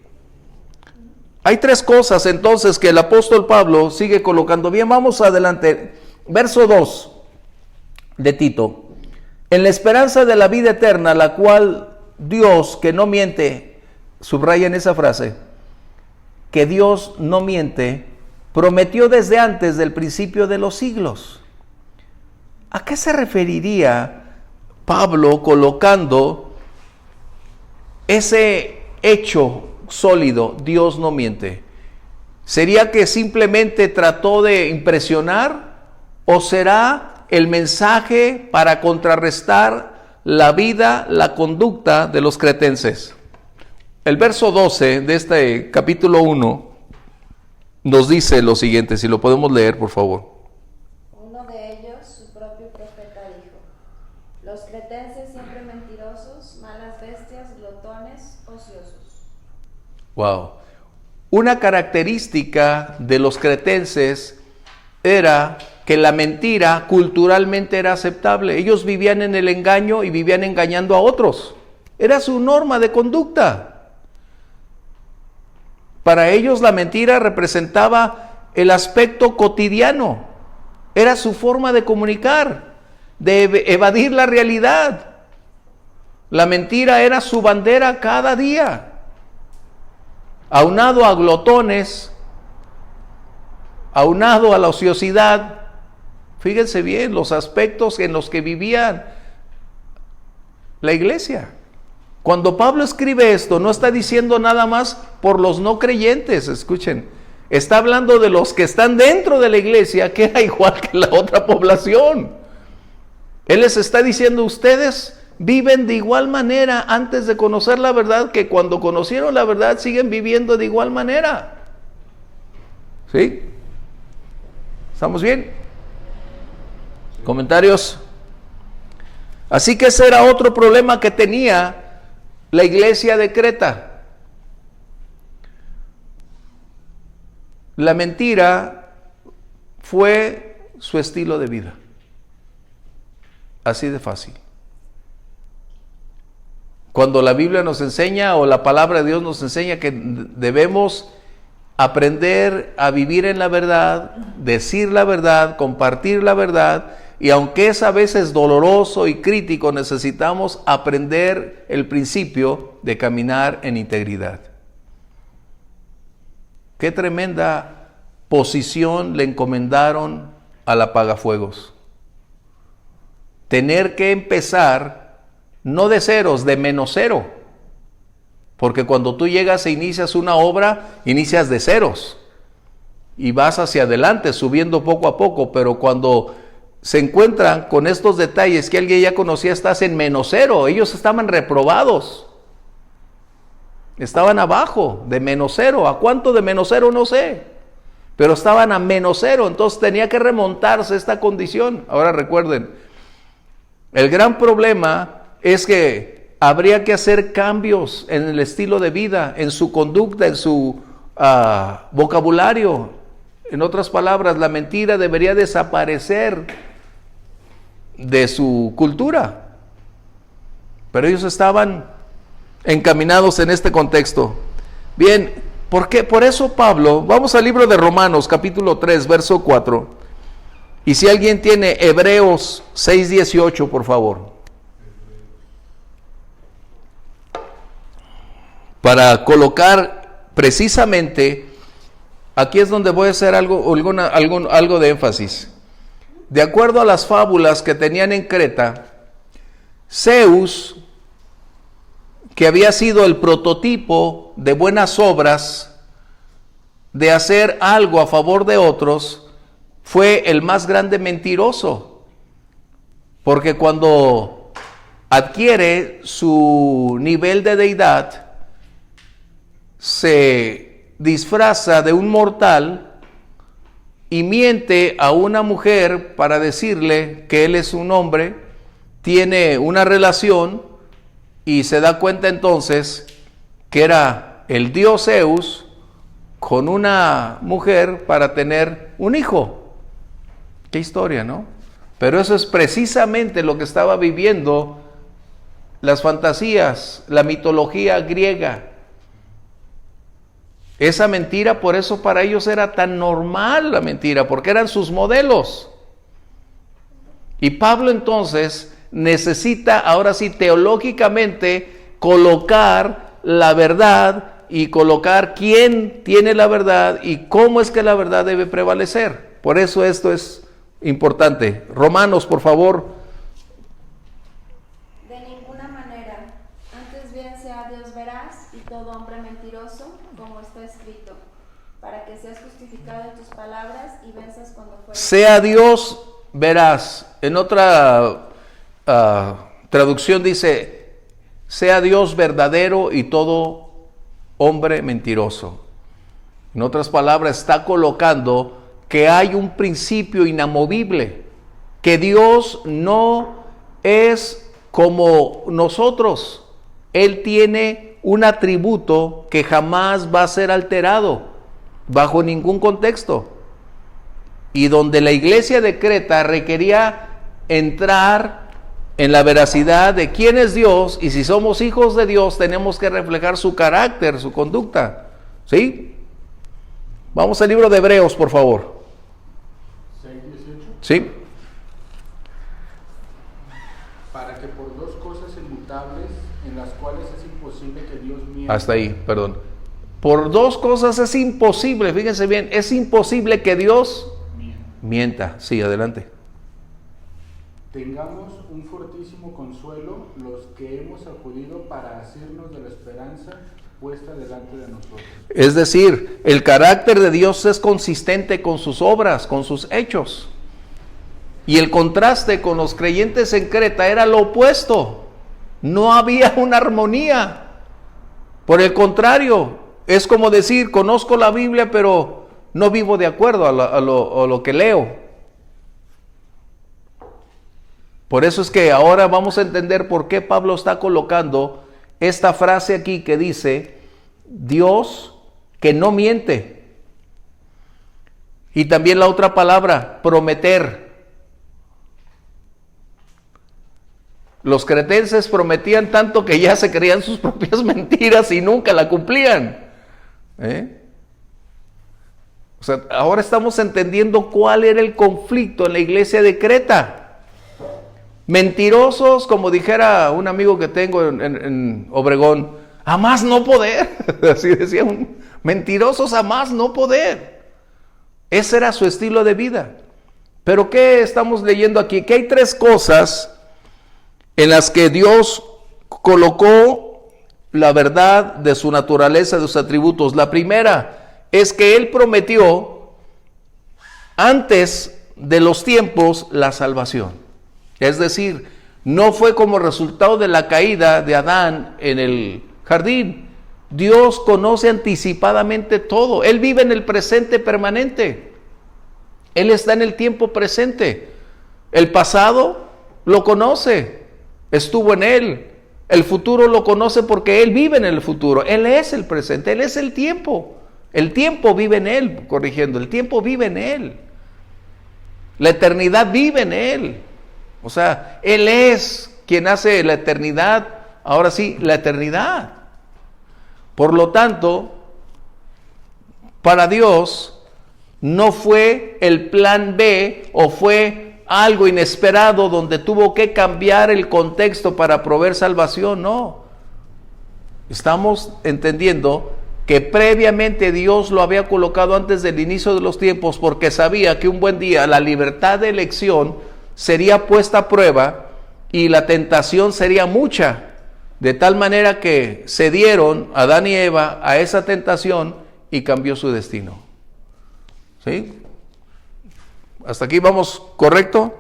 Hay tres cosas entonces que el apóstol Pablo sigue colocando. Bien, vamos adelante. Verso 2 de Tito. En la esperanza de la vida eterna, la cual Dios, que no miente, subraya en esa frase, que Dios no miente, prometió desde antes del principio de los siglos. ¿A qué se referiría Pablo colocando ese hecho sólido? Dios no miente. ¿Sería que simplemente trató de impresionar? ¿O será el mensaje para contrarrestar la vida, la conducta de los cretenses? El verso 12 de este capítulo 1 nos dice lo siguiente, si lo podemos leer, por favor.
Uno de ellos, su propio profeta, dijo: los cretenses siempre mentirosos, malas bestias, glotones, ociosos.
Wow. Una característica de los cretenses era que la mentira culturalmente era aceptable. Ellos vivían en el engaño y vivían engañando a otros. Era su norma de conducta. Para ellos la mentira representaba el aspecto cotidiano. Era su forma de comunicar, de evadir la realidad. La mentira era su bandera cada día. Aunado a glotones, aunado a la ociosidad, fíjense bien los aspectos en los que vivían la iglesia. Cuando Pablo escribe esto, no está diciendo nada más por los no creyentes, escuchen, está hablando de los que están dentro de la iglesia, que era igual que la otra población. Él les está diciendo: ustedes viven de igual manera antes de conocer la verdad, que cuando conocieron la verdad siguen viviendo de igual manera. ¿Sí? ¿Estamos bien? ¿Comentarios? Así que ese era otro problema que tenía la iglesia de Creta. La mentira fue su estilo de vida. Así de fácil. Cuando la Biblia nos enseña, o la palabra de Dios nos enseña, que debemos aprender a vivir en la verdad, decir la verdad, compartir la verdad, y aunque es a veces doloroso y crítico, necesitamos aprender el principio de caminar en integridad. Qué tremenda posición le encomendaron al apagafuegos. Tener que empezar no de ceros, de menos cero. Porque cuando tú llegas e inicias una obra, inicias de ceros y vas hacia adelante, subiendo poco a poco, pero cuando se encuentran con estos detalles que alguien ya conocía, estás en menos cero. Ellos estaban reprobados. Estaban abajo de menos cero. ¿A cuánto de menos cero? No sé. Pero estaban a menos cero. Entonces tenía que remontarse esta condición. Ahora recuerden, el gran problema es que habría que hacer cambios en el estilo de vida, en su conducta, en su vocabulario. En otras palabras, la mentira debería desaparecer de su cultura. Pero ellos estaban encaminados en este contexto. Bien, ¿por qué? Por eso Pablo, vamos al libro de Romanos, capítulo 3, verso 4. Y si alguien tiene Hebreos 6:18, por favor. Para colocar precisamente, aquí es donde voy a hacer algo de énfasis. De acuerdo a las fábulas que tenían en Creta, Zeus, que había sido el prototipo de buenas obras, de hacer algo a favor de otros, fue el más grande mentiroso. Porque cuando adquiere su nivel de deidad, se disfraza de un mortal y miente a una mujer para decirle que él es un hombre, tiene una relación, y se da cuenta entonces que era el dios Zeus con una mujer para tener un hijo. Qué historia, ¿no? Pero eso es precisamente lo que estaba viviendo las fantasías, la mitología griega. Esa mentira, por eso para ellos era tan normal la mentira, porque eran sus modelos. Y Pablo entonces necesita, ahora sí, teológicamente, colocar la verdad y colocar quién tiene la verdad y cómo es que la verdad debe prevalecer. Por eso esto es importante. Romanos, por favor.
De ninguna manera, antes bien sea Dios veraz y todo hombre mentiroso, como está escrito, para que seas justificado en tus palabras y venzas cuando fueres.
Sea Dios veraz. En otra traducción dice, sea Dios verdadero y todo hombre mentiroso. En otras palabras, está colocando que hay un principio inamovible, que Dios no es como nosotros. Él tiene un atributo que jamás va a ser alterado bajo ningún contexto. Y donde la iglesia de Creta requería entrar en la veracidad de quién es Dios, y si somos hijos de Dios tenemos que reflejar su carácter, su conducta. ¿Sí? Vamos al libro de Hebreos, por favor.
6:18.
¿Sí?
Para que por dos cosas inmutables, en las cuales es imposible que Dios mienta.
Hasta ahí, perdón. Por dos cosas es imposible, fíjense bien, es imposible que Dios mienta. Sí, adelante.
Tengamos un fortísimo consuelo los que hemos acudido para asirnos de la esperanza puesta delante de nosotros.
Es decir, el carácter de Dios es consistente con sus obras, con sus hechos. Y el contraste con los creyentes en Creta era lo opuesto. No había una armonía. Por el contrario, es como decir, conozco la Biblia, pero no vivo de acuerdo a lo que leo. Por eso es que ahora vamos a entender por qué Pablo está colocando esta frase aquí que dice, Dios que no miente. Y también la otra palabra, prometer. Los cretenses prometían tanto que ya se creían sus propias mentiras y nunca la cumplían. O sea, ahora estamos entendiendo cuál era el conflicto en la iglesia de Creta. Mentirosos, como dijera un amigo que tengo en Obregón, a más no poder. Así decía, mentirosos a más no poder. Ese era su estilo de vida. Pero ¿qué estamos leyendo aquí? Que hay tres cosas en las que Dios colocó la verdad de su naturaleza, de sus atributos. La primera es que Él prometió antes de los tiempos la salvación. Es decir, no fue como resultado de la caída de Adán en el jardín. Dios conoce anticipadamente todo. Él vive en el presente permanente. Él está en el tiempo presente. El pasado lo conoce, estuvo en Él. El futuro lo conoce porque Él vive en el futuro. Él es el presente, Él es el tiempo. El tiempo vive en Él, corrigiendo, el tiempo vive en Él. La eternidad vive en Él. O sea, Él es quien hace la eternidad, ahora sí, la eternidad. Por lo tanto, para Dios no fue el plan B o fue algo inesperado donde tuvo que cambiar el contexto para proveer salvación, no. Estamos entendiendo que previamente Dios lo había colocado antes del inicio de los tiempos porque sabía que un buen día la libertad de elección sería puesta a prueba y la tentación sería mucha, de tal manera que cedieron Adán y Eva a esa tentación y cambió su destino. ¿Sí? ¿Hasta aquí vamos correcto?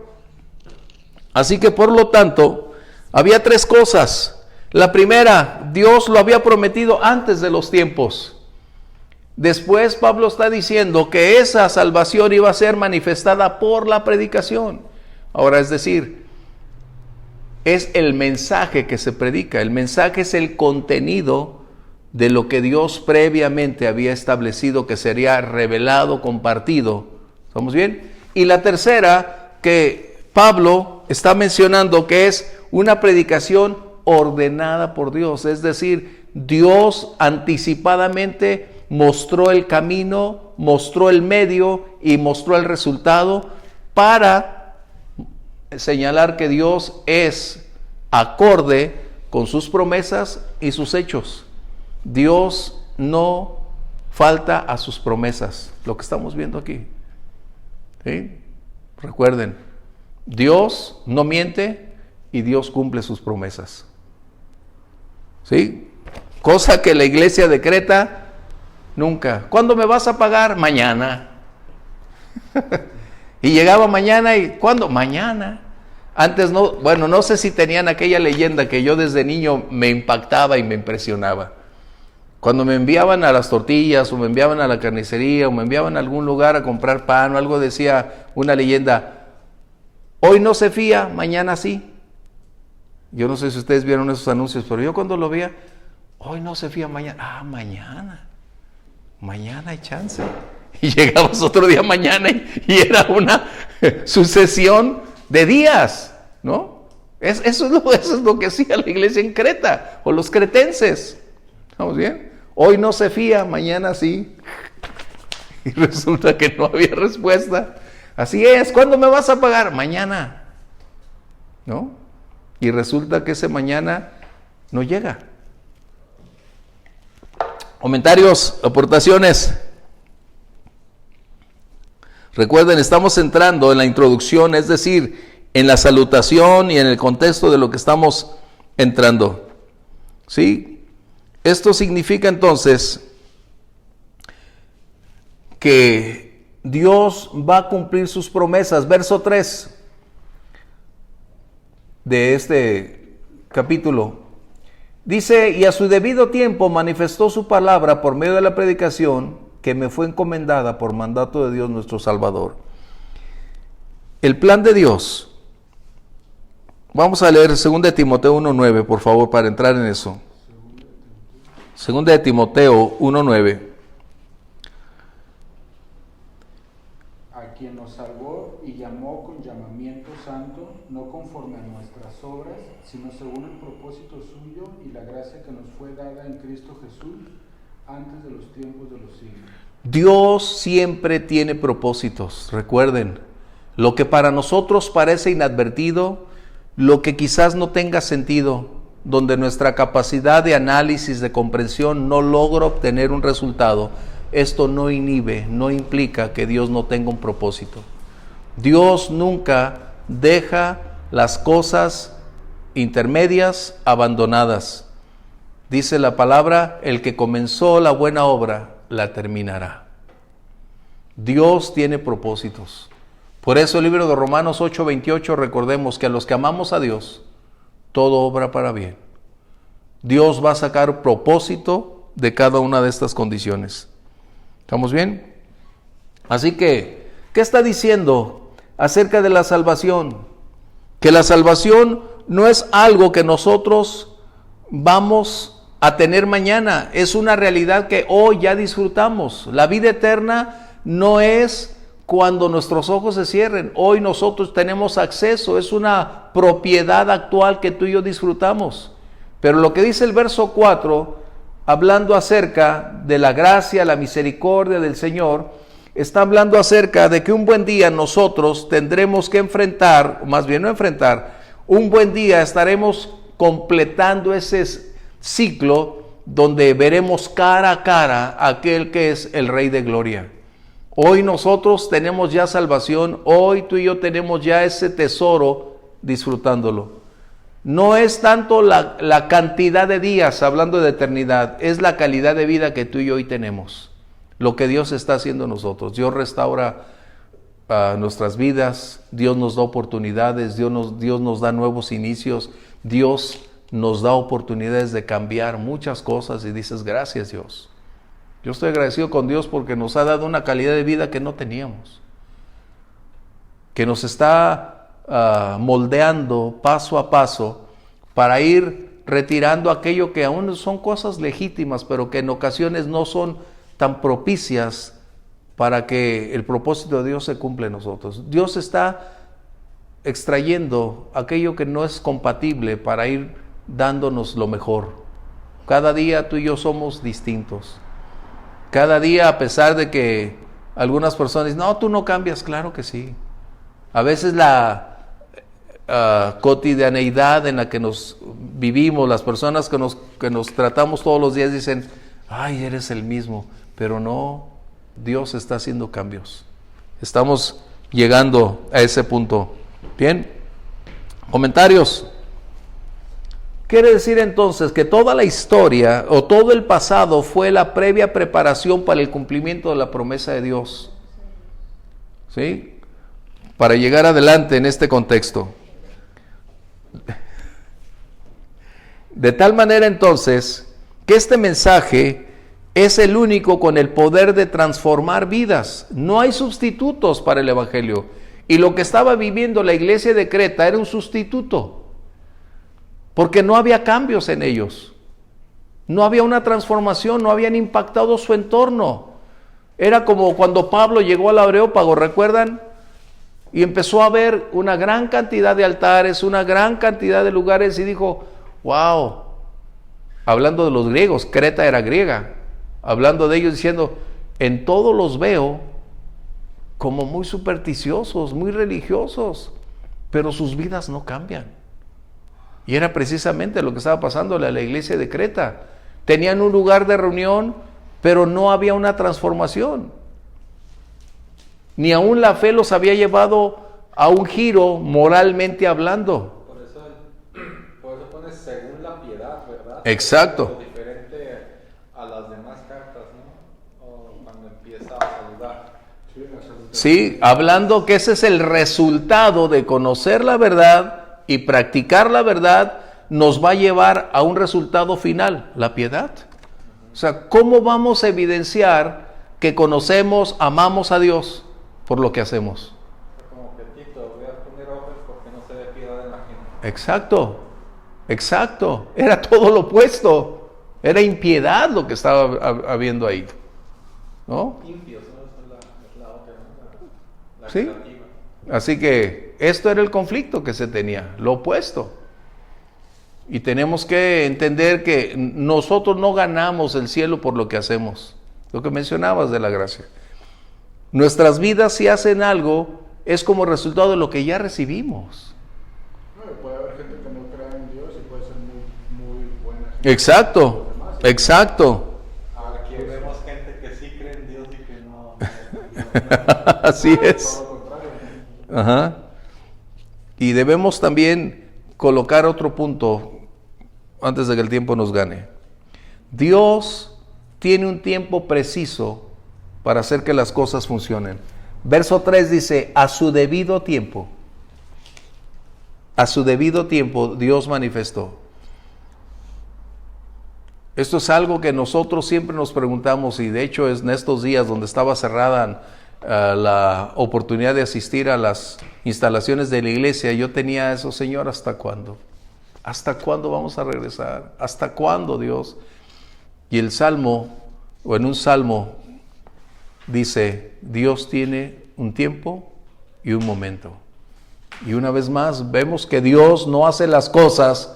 Así que por lo tanto, había tres cosas. La primera, Dios lo había prometido antes de los tiempos. Después Pablo está diciendo que esa salvación iba a ser manifestada por la predicación. Ahora, es decir, es el mensaje que se predica. El mensaje es el contenido de lo que Dios previamente había establecido que sería revelado, compartido. ¿Estamos bien? Y la tercera, que Pablo está mencionando, que es una predicación ordenada por Dios. Es decir, Dios anticipadamente mostró el camino, mostró el medio y mostró el resultado para señalar que Dios es acorde con sus promesas y sus hechos. Dios no falta a sus promesas, lo que estamos viendo aquí. ¿Sí? Recuerden, Dios no miente y Dios cumple sus promesas. ¿Sí? Cosa que la iglesia de Creta nunca. ¿Cuándo me vas a pagar? Mañana. Y llegaba mañana y ¿cuándo? Mañana. Antes no, bueno, no sé si tenían aquella leyenda que yo desde niño me impactaba y me impresionaba. Cuando me enviaban a las tortillas o me enviaban a la carnicería o me enviaban a algún lugar a comprar pan o algo, decía una leyenda, hoy no se fía, mañana sí. Yo no sé si ustedes vieron esos anuncios, pero yo cuando lo veía, hoy no se fía, mañana, mañana hay chance. Y llegabas otro día mañana y era una sucesión de días, ¿no? Eso es lo que hacía la iglesia en Creta, o los cretenses. ¿Estamos bien? Hoy no se fía, mañana sí. Y resulta que no había respuesta. Así es, ¿cuándo me vas a pagar? Mañana. ¿No? Y resulta que ese mañana no llega. Comentarios, aportaciones. Recuerden, estamos entrando en la introducción, es decir, en la salutación y en el contexto de lo que estamos entrando. ¿Sí? Esto significa entonces que Dios va a cumplir sus promesas. Verso 3 de este capítulo. Dice, y a su debido tiempo manifestó su palabra por medio de la predicación que me fue encomendada por mandato de Dios nuestro Salvador. El plan de Dios. Vamos a leer 2 Timoteo 1:9, por favor, para entrar en eso. 2 Timoteo 1:9.
A quien nos salvó y llamó con llamamiento santo, no conforme a nuestras obras, sino según el propósito suyo y la gracia que nos fue dada en Cristo Jesús antes de los tiempos de los siglos.
Dios siempre tiene propósitos. Recuerden, lo que para nosotros parece inadvertido, lo que quizás no tenga sentido, donde nuestra capacidad de análisis, de comprensión no logra obtener un resultado, esto no inhibe, no implica que Dios no tenga un propósito. Dios nunca deja las cosas intermedias abandonadas. Dice la palabra, el que comenzó la buena obra, la terminará. Dios tiene propósitos. Por eso el libro de Romanos 8:28, recordemos que a los que amamos a Dios, todo obra para bien. Dios va a sacar propósito de cada una de estas condiciones. ¿Estamos bien? Así que, ¿qué está diciendo acerca de la salvación? Que la salvación no es algo que nosotros vamos a tener mañana, es una realidad que hoy ya disfrutamos. La vida eterna no es cuando nuestros ojos se cierren, hoy nosotros tenemos acceso, es una propiedad actual que tú y yo disfrutamos. Pero lo que dice el verso 4, hablando acerca de la gracia, la misericordia del Señor, está hablando acerca de que un buen día nosotros tendremos que enfrentar, más bien no enfrentar, un buen día estaremos completando ese ciclo donde veremos cara a cara a aquel que es el Rey de Gloria. Hoy nosotros tenemos ya salvación, hoy tú y yo tenemos ya ese tesoro disfrutándolo. No es tanto la cantidad de días, hablando de eternidad, es la calidad de vida que tú y yo hoy tenemos. Lo que Dios está haciendo en nosotros. Dios restaura nuestras vidas, Dios nos da oportunidades, Dios nos da nuevos inicios, Dios nos da oportunidades de cambiar muchas cosas y dices, gracias Dios. Yo estoy agradecido con Dios porque nos ha dado una calidad de vida que no teníamos, que nos está moldeando paso a paso para ir retirando aquello que aún son cosas legítimas, pero que en ocasiones no son tan propicias para que el propósito de Dios se cumpla en nosotros. Dios está extrayendo aquello que no es compatible para ir dándonos lo mejor. Cada día tú y yo somos distintos. Cada día, a pesar de que algunas personas dicen, no, tú no cambias, claro que sí. A veces la cotidianeidad en la que nos vivimos, las personas que nos tratamos todos los días dicen, ay, eres el mismo, pero no, Dios está haciendo cambios. Estamos llegando a ese punto. Bien, comentarios. Quiere decir entonces que toda la historia o todo el pasado fue la previa preparación para el cumplimiento de la promesa de Dios. ¿Sí? Para llegar adelante en este contexto. De tal manera entonces que este mensaje es el único con el poder de transformar vidas. No hay sustitutos para el Evangelio. Y lo que estaba viviendo la iglesia de Creta era un sustituto. Porque no había cambios en ellos. No había una transformación, no habían impactado su entorno. Era como cuando Pablo llegó al Areópago, ¿recuerdan? Y empezó a ver una gran cantidad de altares, una gran cantidad de lugares y dijo, wow, hablando de los griegos, Creta era griega, hablando de ellos diciendo, en todos los veo como muy supersticiosos, muy religiosos, pero sus vidas no cambian. Y era precisamente lo que estaba pasándole a la iglesia de Creta. Tenían un lugar de reunión, pero no había una transformación. Ni aún la fe los había llevado a un giro moralmente hablando.
Por eso pones según la piedad, ¿verdad?
Exacto.
Lo diferente a las demás cartas, ¿no? O cuando empieza a saludar.
Sí, hablando que ese es el resultado de conocer la verdad y practicar la verdad, nos va a llevar a un resultado final, la piedad. O sea, ¿cómo vamos a evidenciar que conocemos, amamos a Dios? Por lo que hacemos.
Como que Tito, voy a poner ojos porque no se ve piedad en la gente.
Exacto, exacto. Era todo lo opuesto. Era impiedad lo que estaba habiendo ahí. ¿No?
Impios, ¿no? Es la otra, ¿no? La
Sí.
creativa.
Así que esto era el conflicto que se tenía, lo opuesto. Y tenemos que entender que nosotros no ganamos el cielo por lo que hacemos. Lo que mencionabas de la gracia. Nuestras vidas, si hacen algo, es como resultado de lo que ya recibimos.
Puede haber gente que no crea en Dios y puede ser muy buena gente.
Exacto, exacto.
Ahora aquí vemos gente que sí cree en Dios y que no.
Así es.
Todo lo contrario.
Ajá. Y debemos también colocar otro punto antes de que el tiempo nos gane. Dios tiene un tiempo preciso para hacer que las cosas funcionen. Verso 3 dice, a su debido tiempo Dios manifestó. Esto es algo que nosotros siempre nos preguntamos, y de hecho es en estos días donde estaba cerrada la oportunidad de asistir a las instalaciones de la iglesia, yo tenía eso, Señor, ¿hasta cuándo? ¿Hasta cuándo vamos a regresar? ¿Hasta cuándo, Dios? Y el salmo, o en un salmo, dice, Dios tiene un tiempo y un momento. Y una vez más, vemos que Dios no hace las cosas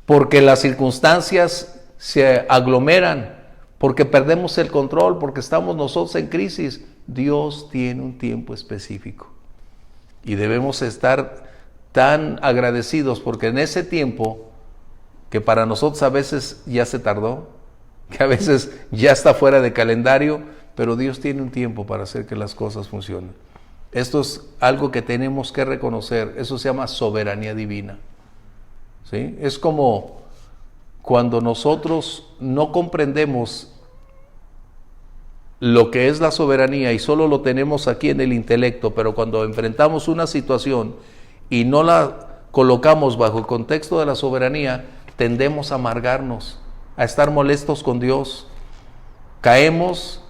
porque las circunstancias se aglomeran, porque perdemos el control, porque estamos nosotros en crisis. Dios tiene un tiempo específico. Y debemos estar tan agradecidos porque en ese tiempo, que para nosotros a veces ya se tardó, que a veces ya está fuera de calendario, pero Dios tiene un tiempo para hacer que las cosas funcionen. Esto es algo que tenemos que reconocer. Eso se llama soberanía divina. ¿Sí? Es como cuando nosotros no comprendemos lo que es la soberanía y solo lo tenemos aquí en el intelecto, pero cuando enfrentamos una situación y no la colocamos bajo el contexto de la soberanía, tendemos a amargarnos, a estar molestos con Dios. Caemos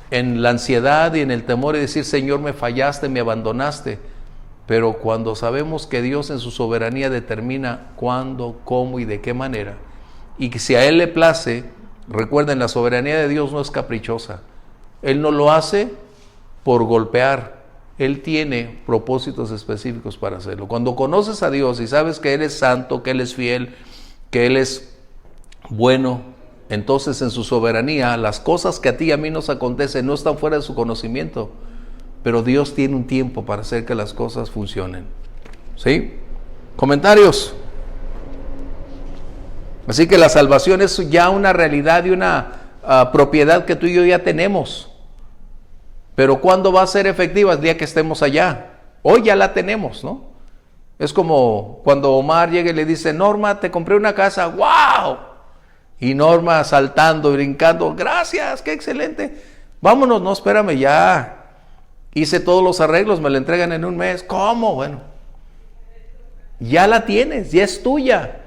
en la ansiedad y en el temor y decir, Señor, me fallaste, me abandonaste. Pero cuando sabemos que Dios en su soberanía determina cuándo, cómo y de qué manera, y que si a Él le place, recuerden, la soberanía de Dios no es caprichosa. Él no lo hace por golpear. Él tiene propósitos específicos para hacerlo. Cuando conoces a Dios y sabes que Él es santo, que Él es fiel, que Él es bueno, entonces en su soberanía las cosas que a ti y a mí nos acontecen no están fuera de su conocimiento, pero Dios tiene un tiempo para hacer que las cosas funcionen. ¿Sí? ¿Comentarios? Así que la salvación es ya una realidad y una propiedad que tú y yo ya tenemos. Pero ¿cuándo va a ser efectiva? El día que estemos allá. Hoy ya la tenemos, ¿no? Es como cuando Omar llega y le dice, Norma, te compré una casa, ¡wow! Y Norma saltando, brincando, gracias, qué excelente. Vámonos, no, espérame, ya hice todos los arreglos, me la entregan en un mes. ¿Cómo? Bueno, ya la tienes, ya es tuya.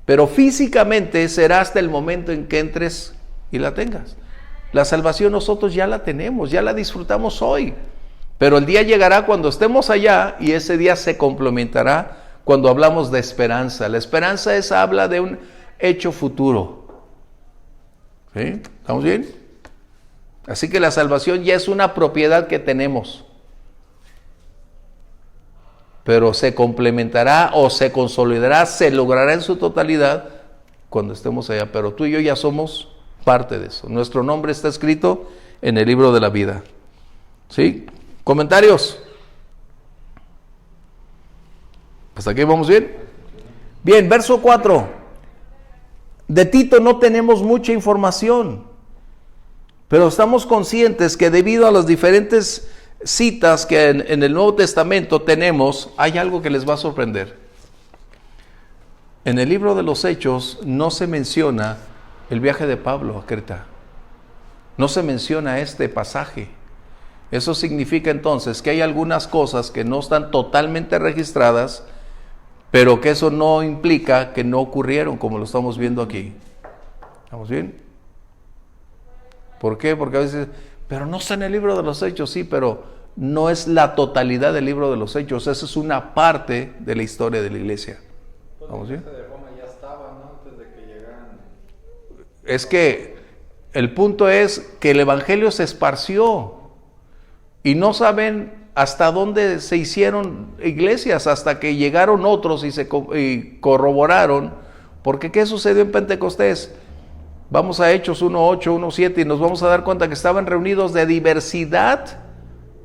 Pero físicamente será hasta el momento en que entres y la tengas. La salvación nosotros ya la tenemos, ya la disfrutamos hoy. Pero el día llegará cuando estemos allá y ese día se complementará cuando hablamos de esperanza. La esperanza habla de un hecho futuro. ¿Sí? ¿Estamos bien? Así que la salvación ya es una propiedad que tenemos. Pero se complementará o se consolidará, se logrará en su totalidad cuando estemos allá. Pero tú y yo ya somos parte de eso. Nuestro nombre está escrito en el libro de la vida. ¿Sí? ¿Comentarios? ¿Hasta aquí vamos bien? Bien, verso 4. De Tito no tenemos mucha información, pero estamos conscientes que debido a las diferentes citas que en el Nuevo Testamento tenemos, hay algo que les va a sorprender. En el libro de los Hechos no se menciona el viaje de Pablo a Creta. No se menciona este pasaje. Eso significa entonces que hay algunas cosas que no están totalmente registradas, pero que eso no implica que no ocurrieron como lo estamos viendo aquí. ¿Estamos bien? ¿Por qué? Porque a veces, pero no está en el libro de los Hechos, sí, pero no es la totalidad del libro de los Hechos. Esa es una parte de la historia de la iglesia. ¿Estamos bien?
De Roma ya estaba, ¿no? Antes de que llegaran.
Es que el punto es que el evangelio se esparció y no saben hasta dónde se hicieron iglesias, hasta que llegaron otros y corroboraron. Porque ¿qué sucedió en Pentecostés? Vamos a Hechos 1:8, 1:7 y nos vamos a dar cuenta que estaban reunidos de diversidad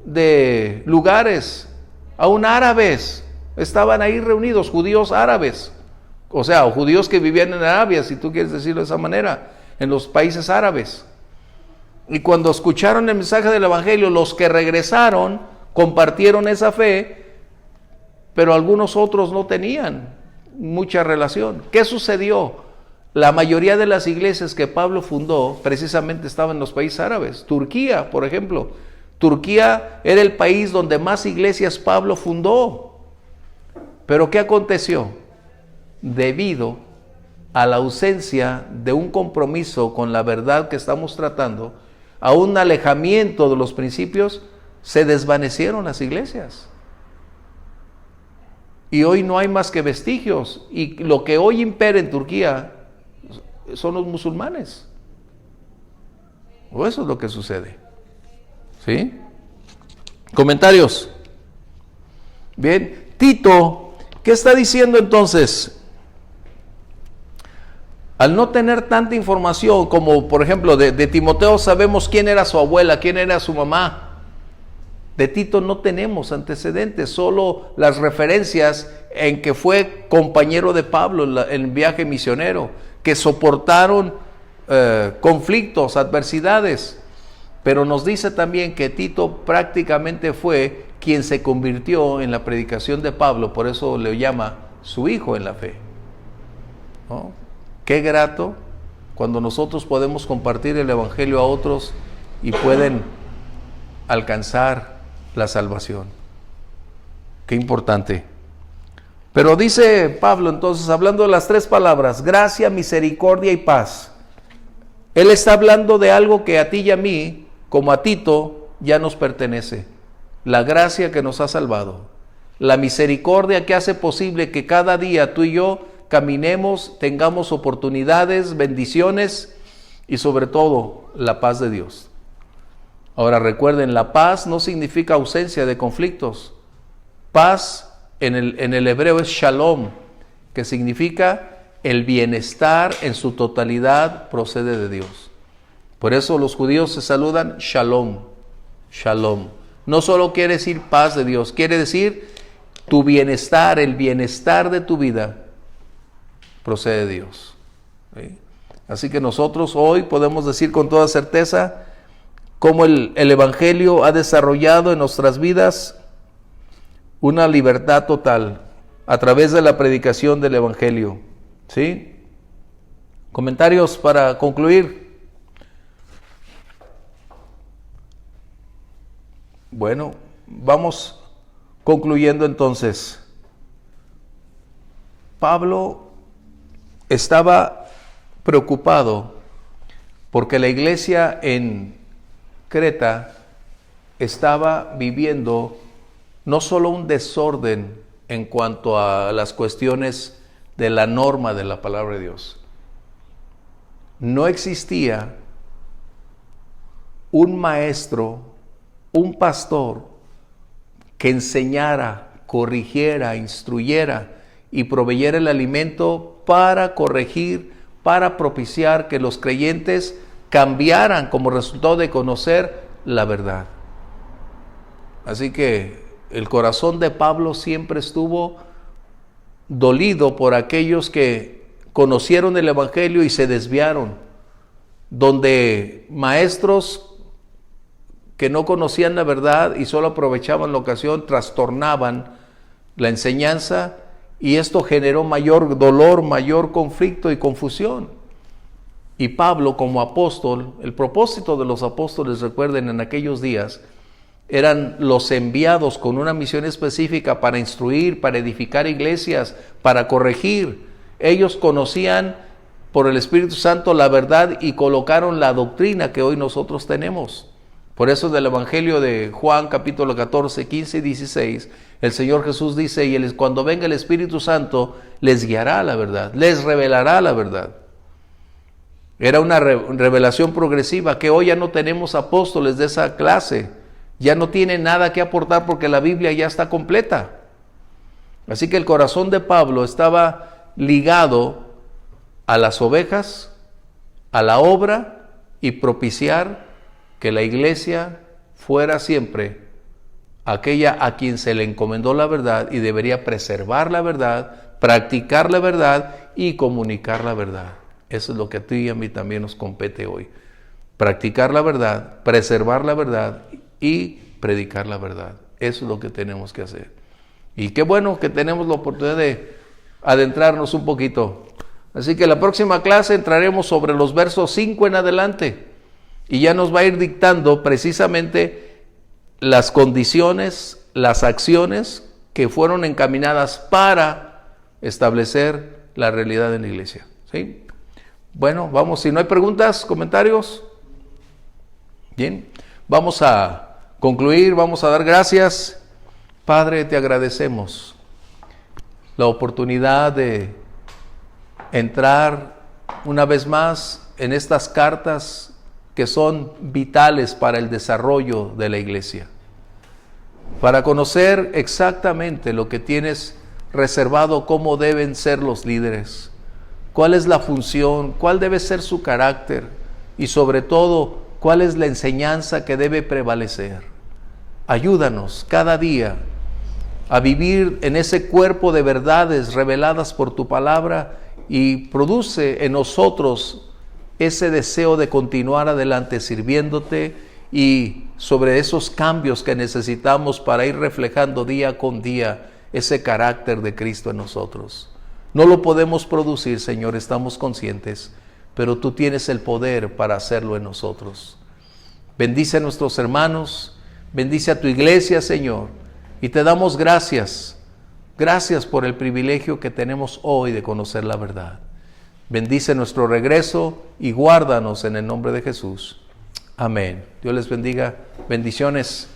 de lugares, aún árabes, estaban ahí reunidos, judíos árabes, o sea, judíos que vivían en Arabia, si tú quieres decirlo de esa manera, en los países árabes. Y cuando escucharon el mensaje del Evangelio, los que regresaron compartieron esa fe, pero algunos otros no tenían mucha relación. ¿Qué sucedió? La mayoría de las iglesias que Pablo fundó precisamente estaban en los países árabes. Turquía, por ejemplo. Turquía era el país donde más iglesias Pablo fundó. Pero ¿qué aconteció? Debido a la ausencia de un compromiso con la verdad que estamos tratando, a un alejamiento de los principios, se desvanecieron las iglesias. Y hoy no hay más que vestigios. Y lo que hoy impera en Turquía son los musulmanes. O eso es lo que sucede. ¿Sí? Comentarios. Bien, Tito, ¿qué está diciendo entonces? Al no tener tanta información, como por ejemplo de Timoteo sabemos quién era su abuela, quién era su mamá. De Tito no tenemos antecedentes, solo las referencias en que fue compañero de Pablo en el viaje misionero, que soportaron conflictos, adversidades. Pero nos dice también que Tito prácticamente fue quien se convirtió en la predicación de Pablo, por eso le llama su hijo en la fe. ¿No? Qué grato cuando nosotros podemos compartir el Evangelio a otros y pueden alcanzar la salvación. Qué importante. Pero dice Pablo entonces, hablando de las tres palabras, gracia, misericordia y paz. Él está hablando de algo que a ti y a mí, como a Tito, ya nos pertenece. La gracia que nos ha salvado. La misericordia que hace posible que cada día tú y yo caminemos, tengamos oportunidades, bendiciones y sobre todo la paz de Dios. Ahora recuerden, la paz no significa ausencia de conflictos. Paz en el hebreo es shalom, que significa el bienestar en su totalidad procede de Dios. Por eso los judíos se saludan shalom, shalom. No solo quiere decir paz de Dios, quiere decir tu bienestar, el bienestar de tu vida procede de Dios. ¿Sí? Así que nosotros hoy podemos decir con toda certeza cómo el Evangelio ha desarrollado en nuestras vidas una libertad total a través de la predicación del Evangelio. ¿Sí? Comentarios para concluir. Bueno, vamos concluyendo entonces. Pablo estaba preocupado porque la iglesia en Creta estaba viviendo no solo un desorden en cuanto a las cuestiones de la norma de la palabra de Dios. No existía un maestro, un pastor que enseñara, corrigiera, instruyera y proveyera el alimento para corregir, para propiciar que los creyentes cambiaran como resultado de conocer la verdad. Así que el corazón de Pablo siempre estuvo dolido por aquellos que conocieron el Evangelio y se desviaron, donde maestros que no conocían la verdad y solo aprovechaban la ocasión, trastornaban la enseñanza, y esto generó mayor dolor, mayor conflicto y confusión. Y Pablo, como apóstol, el propósito de los apóstoles, recuerden, en aquellos días, eran los enviados con una misión específica para instruir, para edificar iglesias, para corregir. Ellos conocían por el Espíritu Santo la verdad y colocaron la doctrina que hoy nosotros tenemos. Por eso del Evangelio de Juan, capítulo 14, 15 y 16, el Señor Jesús dice, y cuando venga el Espíritu Santo, les guiará a la verdad, les revelará la verdad. Era una revelación progresiva que hoy ya no tenemos apóstoles de esa clase. Ya no tiene nada que aportar porque la Biblia ya está completa. Así que el corazón de Pablo estaba ligado a las ovejas, a la obra y propiciar que la iglesia fuera siempre aquella a quien se le encomendó la verdad y debería preservar la verdad, practicar la verdad y comunicar la verdad. Eso es lo que a ti y a mí también nos compete hoy. Practicar la verdad, preservar la verdad y predicar la verdad. Eso es lo que tenemos que hacer. Y qué bueno que tenemos la oportunidad de adentrarnos un poquito. Así que la próxima clase entraremos sobre los versos 5 en adelante y ya nos va a ir dictando precisamente las condiciones, las acciones que fueron encaminadas para establecer la realidad en la iglesia. ¿Sí? Bueno, vamos, si no hay preguntas, comentarios. Bien, vamos a concluir, vamos a dar gracias. Padre, te agradecemos la oportunidad de entrar una vez más en estas cartas que son vitales para el desarrollo de la iglesia, para conocer exactamente lo que tienes reservado, cómo deben ser los líderes, cuál es la función, cuál debe ser su carácter y sobre todo, cuál es la enseñanza que debe prevalecer. Ayúdanos cada día a vivir en ese cuerpo de verdades reveladas por tu palabra y produce en nosotros ese deseo de continuar adelante sirviéndote y sobre esos cambios que necesitamos para ir reflejando día con día ese carácter de Cristo en nosotros. No lo podemos producir, Señor, estamos conscientes, pero tú tienes el poder para hacerlo en nosotros. Bendice a nuestros hermanos, bendice a tu iglesia, Señor, y te damos gracias. Gracias por el privilegio que tenemos hoy de conocer la verdad. Bendice nuestro regreso y guárdanos en el nombre de Jesús. Amén. Dios les bendiga. Bendiciones.